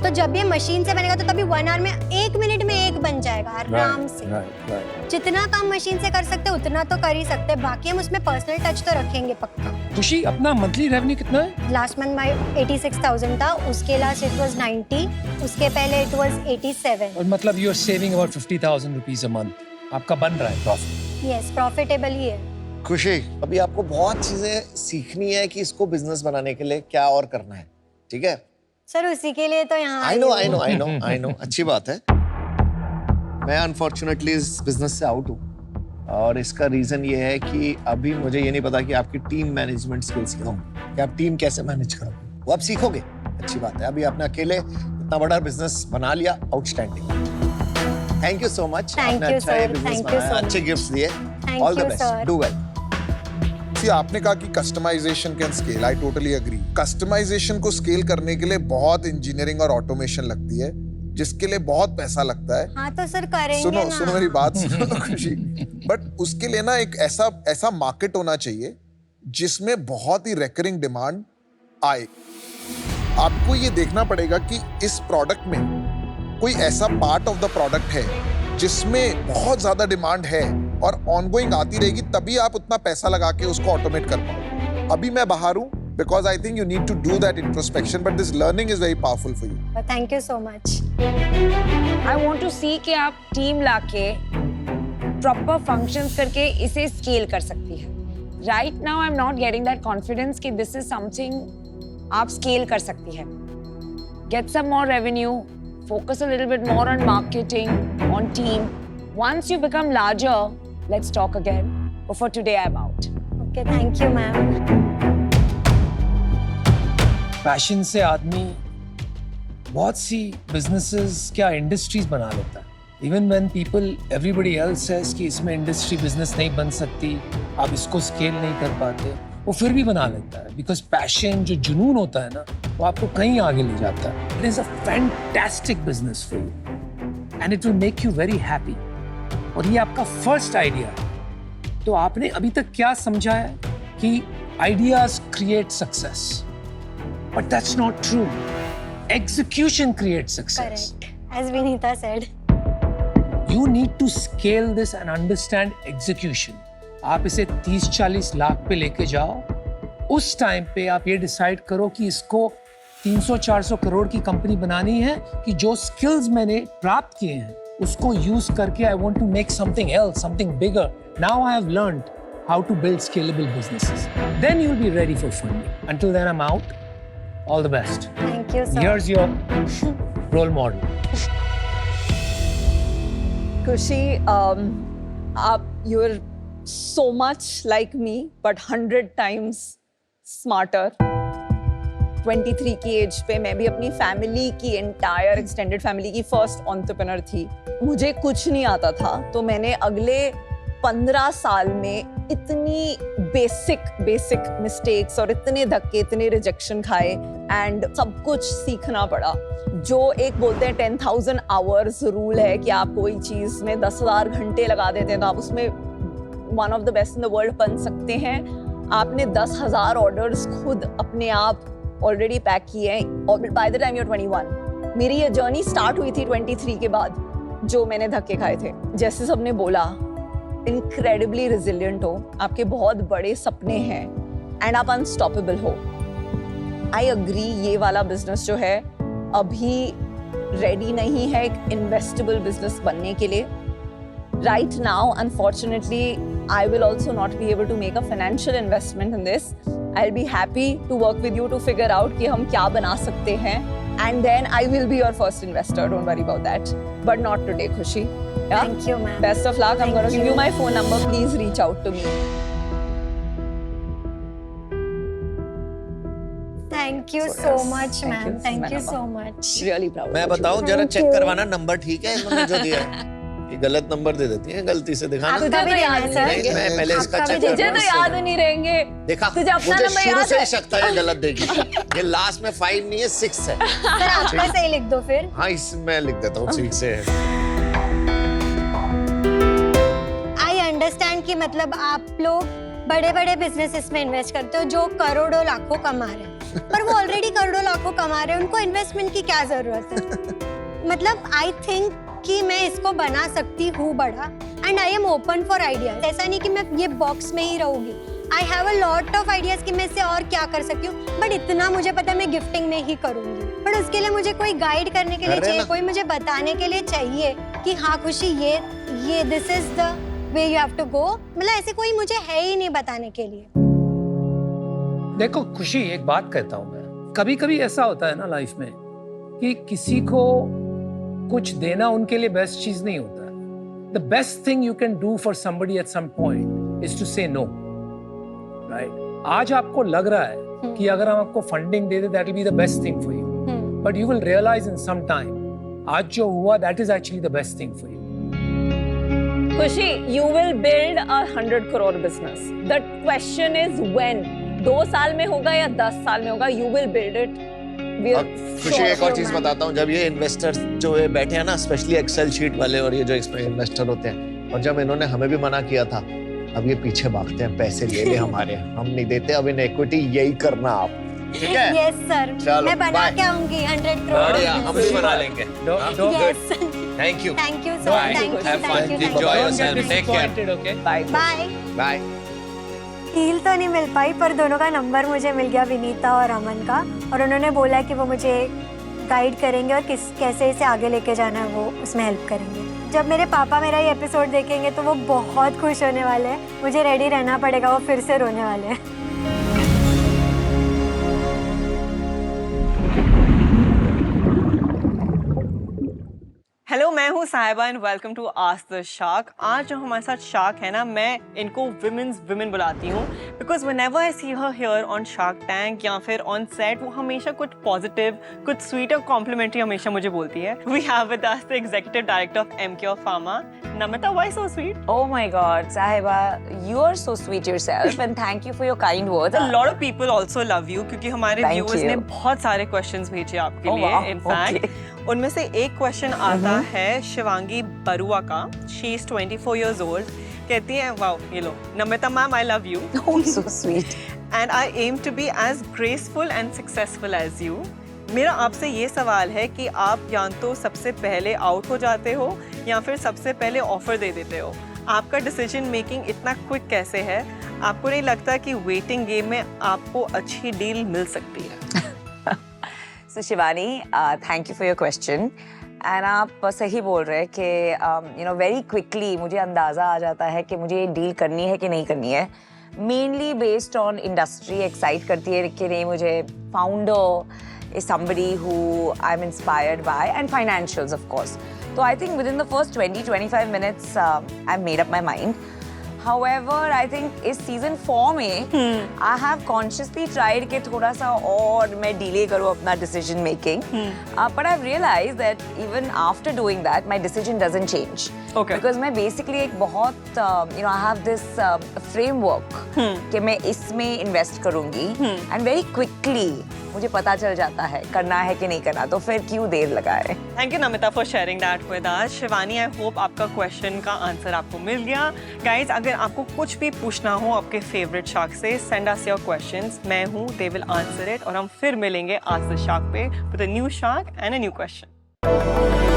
तो जब ये मशीन से बनेगा तो तभी 1 आवर में 1 मिनट में एक बन जाएगा आराम से। राइट। जितना काम मशीन से कर सकते हैं उतना तो कर ही सकते हैं, बाकी हम उसमें पर्सनल टच तो रखेंगे पक्का। खुशी, अपना मंथली रेवेन्यू कितना है? लास्ट मंथ माई 86,000 था, उसके लास्ट इट वाज 90, उसके पहले इट वाज 87। और मतलब you are saving about 50,000 rupees a month, आपका बन रहा है प्रॉफिट? यस, प्रॉफिटेबल ही है। खुशी, अभी आपको बहुत चीजें सीखनी है कि इसको बिजनेस बनाने के लिए क्या और करना है, ठीक है? सर उसी के लिए तो यहाँ आई नो, अच्छी बात है। मैं अनफॉर्चुनेटली इस बिजनेस से आउट हूँ, और इसका रीजन ये है कि अभी मुझे ये नहीं पता कि आपकी टीम मैनेजमेंट स्किल्स क्या होंगी, कि आप टीम कैसे मैनेज करोगे, वो आप सीखोगे। अच्छी बात है, अभी आपने अकेले इतना बड़ा बिजनेस बना लिया, outstanding. Thank you so much, Thank you, sir. Thank you so अच्छे much. गिफ्ट्स दिए, Thank all the you, best, sir. Do well. See, आपने कहा कि customisation can scale, I totally agree. Customisation को स्केल करने के लिए बहुत इंजीनियरिंग और ऑटोमेशन लगती है, जिसके लिए बहुत पैसा लगता है। हाँ तो सर करेंगे सुनो ना। सुनो मेरी बात सुनो खुशी, बट उसके लिए ना एक ऐसा मार्केट होना चाहिए जिसमें बहुत ही रेकरिंग डिमांड आए। आपको ये देखना पड़ेगा कि इस प्रोडक्ट में कोई ऐसा पार्ट ऑफ द प्रोडक्ट है जिसमें बहुत ज्यादा डिमांड है और ऑनगोइंग आती रहेगी, तभी आप उतना पैसा लगा के उसको ऑटोमेट कर पाओ। अभी मैं बाहर हूँ because I think you need to do that introspection, but this learning is very powerful for you. Thank you so much. I want to see कि आप टीम लाके प्रॉपर फंक्शंस करके इसे स्केल कर सकती है। Right now I'm not getting that confidence कि this is something आप स्केल कर सकती है। Get some more revenue, focus a little bit more on marketing, on team. Once you become larger, let's talk again. But for today I'm out. Okay, thank you, ma'am. Passion से आदमी बहुत सी businesses क्या industries बना लेता है. Even when people everybody else says कि इसमें industry business नहीं बन सकती, आप इसको स्केल नहीं कर पाते, वो फिर भी बना लेता है. बिकॉज पैशन, जो जुनून होता है ना, वो आपको कहीं आगे ले जाता है. It is a fantastic business for you and it will make you very happy. और ये आपका फर्स्ट आइडिया है. तो आपने अभी तक क्या समझा है कि ideas create success, but that's not true. Execution creates success. Correct. As Vinita said. You need to scale this and understand execution. आप इसे 30-40 लाख पे लेके जाओ. उस टाइम पे आप ये डिसाइड करो कि इसको 300-400 करोड़ की कंपनी बनानी है कि जो स्किल्स मैंने प्राप्त किए हैं उसको यूज करके I want to make something else, something bigger. Now I have learned how to build scalable businesses. Then you'll be ready for funding. Until then, I'm out. All the best. Thank you, sir. Here's your role model. Khushi, you're so much like me, but 100 times smarter. 23 की as पे मैं भी अपनी family की entire extended family की first entrepreneur थी. मुझे कुछ नहीं आता था, तो मैंने अगले 15 साल में इतनी बेसिक मिस्टेक्स और इतने धक्के, इतने रिजेक्शन खाए एंड सब कुछ सीखना पड़ा. जो एक बोलते हैं 10,000 आवर्स रूल है कि आप कोई चीज़ में 10,000 घंटे लगा देते हैं तो आप उसमें one of the best in the world बन सकते हैं. आपने 10,000 ऑर्डर्स खुद अपने आप ऑलरेडी पैक किए हैं और बाय द टाइम यूर 21. मेरी ये जर्नी स्टार्ट हुई थी 23 के बाद, जो मैंने धक्के खाए थे. जैसे सबने बोला, इनक्रेडिबली रिजिलियंट हो, आपके बहुत बड़े सपने हैं एंड आप अनस्टॉपेबल हो. आई अग्री, ये वाला बिजनेस जो है अभी रेडी नहीं है एक इन्वेस्टेबल बिजनेस बनने के लिए. Right now unfortunately I will also not be able to make a financial investment in this. I will be happy to work with you to figure out कि हम क्या बना सकते हैं, and then I will be your first investor. Don't worry about that. But not today, Khushi. Yeah? Thank you, ma'am. Best of luck. I'm going to give you my phone number. Please reach out to me. Thank you so much, ma'am. Thank you so much. Really proud. मैं of you. बताऊं, जरा check करवाना number ठीक है इन्होंने जो दिया है. ये गलत नंबर दे देती है, गलती से दिखाना. आपका भी याद है, नहीं, मैं पहले इसका आपका भी चेक तुझे तो याद नहीं रहेंगे. देखा, तुझे अपना मुझे नंबर शुरू याद से ही है? शक था ये गलत देगी. ये लास्ट में 5 नहीं है 6 है. सर आपका सही लिख दो फिर. हाँ, इसमें लिख देता हूँ 6 से है. आई अंडरस्टैंड कि मतलब आप लोग बड़े-बड़े बिजनेसेस में इन्वेस्ट करते हो जो करोड़ों लाखों कमा रहे हैं, पर वो ऑलरेडी करोड़ों लाखों कमा रहे हैं, उनको इन्वेस्टमेंट की क्या जरूरत है. मतलब आई थिंक कि मैं इसको बना सकती हूँ बड़ा and I am open for ideas. ऐसा नहीं कि मैं ये बॉक्स में ही रहूंगी. I have a lot of ideas कि मैं इससे और क्या कर सकती हूँ, बट इतना मुझे पता है मैं गिफ्टिंग में ही करूंगी. बट उसके लिए मुझे कोई गाइड करने के लिए चाहिए, कोई मुझे बताने के लिए चाहिए कि हाँ खुशी ये this is the way you have to go. मतलब ऐसे कोई मुझे है ही नहीं बताने के लिए. देखो खुशी, एक बात कहता हूं मैं, कभी कभी ऐसा होता है ना लाइफ में कि किसी को कुछ देना उनके लिए बेस्ट चीज नहीं होता. The best thing you can do for somebody at some point is to say no. Right? आज आपको लग रहा है कि अगर हम आपको फंडिंग दे दे that will be the best thing for you, but you will realise in some time आज जो हुआ that is actually the best thing for you. Khushi, you will build a 100 crore business. The question is when. 2 साल में होगा या 10 साल में होगा, you will build it. खुशी, एक और चीज बताता हूँ. जब ये इन्वेस्टर्स जो है बैठे हैं ना, स्पेशली एक्सेल शीट वाले और ये जो इसमें इन्वेस्टर होते हैं, और जब इन्होंने हमें भी मना किया था, अब ये पीछे भागते हैं, पैसे ले ले हमारे, हम नहीं देते. अब इन इक्विटी यही करना आप, ठीक है? यस सर, चलो, मैं बना bye. के आऊंगी 100 करोड़. बढ़िया, हम भी बना लेंगे. Yes, thank you. Thank you sir. Thank you. Enjoy yourself. Take care. Okay? Bye. Bye. Bye. Deal तो नहीं मिल पाई, पर दोनों का नंबर मुझे मिल गया, विनीता और अमन का, और उन्होंने बोला कि वो मुझे गाइड करेंगे और कैसे इसे आगे लेके जाना है वो उसमें हेल्प करेंगे. जब मेरे पापा मेरा ये एपिसोड देखेंगे तो वो बहुत खुश होने वाले हैं. मुझे रेडी रहना पड़ेगा, वो फिर से रोने वाले हैं. हेलो, मैं हूँ hello Sahiba and welcome to Ask the Shark. आज जो हमारे साथ शार्क है ना, मैं इनको विमेन बुलाती हूँ because whenever I see her here on Shark Tank या फिर ऑन सेट, वो हमेशा कुछ पॉजिटिव, कुछ स्वीट और कॉम्प्लीमेंट्री हमेशा मुझे बोलती है। We have with us the executive director of Emcure Pharma, Namita. Why so sweet? Oh my God, Sahiba, you are so sweet yourself, and thank you for your kind words. A lot of people also love you क्योंकि हमारे Thank viewers you. ने बहुत सारे questions भेजे आपके Oh, लिए। wow. In fact, उनमें से एक क्वेश्चन आता है शिवांगी बरुआ का। She is 24 years old. कहती है, वाओ ये लो, Namita ma'am, I love you. Oh, so sweet. And I aim to be as graceful and successful as you. मेरा आपसे ये सवाल है कि आप या तो सबसे पहले आउट हो जाते हो या फिर सबसे पहले ऑफर दे देते हो। आपका डिसीजन मेकिंग इतना क्विक कैसे है? आपको नहीं लगता कि वेटिंग गेम में आपको अच्छी डील मिल सकती है? So Shivani, thank you for your question. And आप सही बोल रहे हैं कि you know very quickly मुझे अंदाज़ा आ जाता है कि मुझे ये डील करनी है कि नहीं करनी है। Mainly based on industry, excite करती है कि नहीं मुझे founder is somebody who I'm inspired by, and financials of course. So I think within the first 20-25 minutes I've made up my mind. However, I think इस season 4 में I have consciously tried कि थोड़ा सा और मैं delay करूँ अपना decision making. But I've realized that even after doing that, my decision doesn't change. Okay. Because मैं basically एक बहुत you know I have this framework कि मैं इसमें invest करूँगी and very quickly मुझे पता चल जाता है करना है कि नहीं करना, तो फिर क्यों देर लगाए। Thank you Namita for sharing that with us. Shivani, I hope आपका क्वेश्चन का आंसर आपको मिल गया। गाइस, अगर आपको कुछ भी पूछना हो आपके फेवरेट शार्क से, सेंड अस योर क्वेश्चंस। मैं हूँ, दे विल आंसर इट, और हम फिर मिलेंगे आस्क द शार्क पे with a new shark and a new question.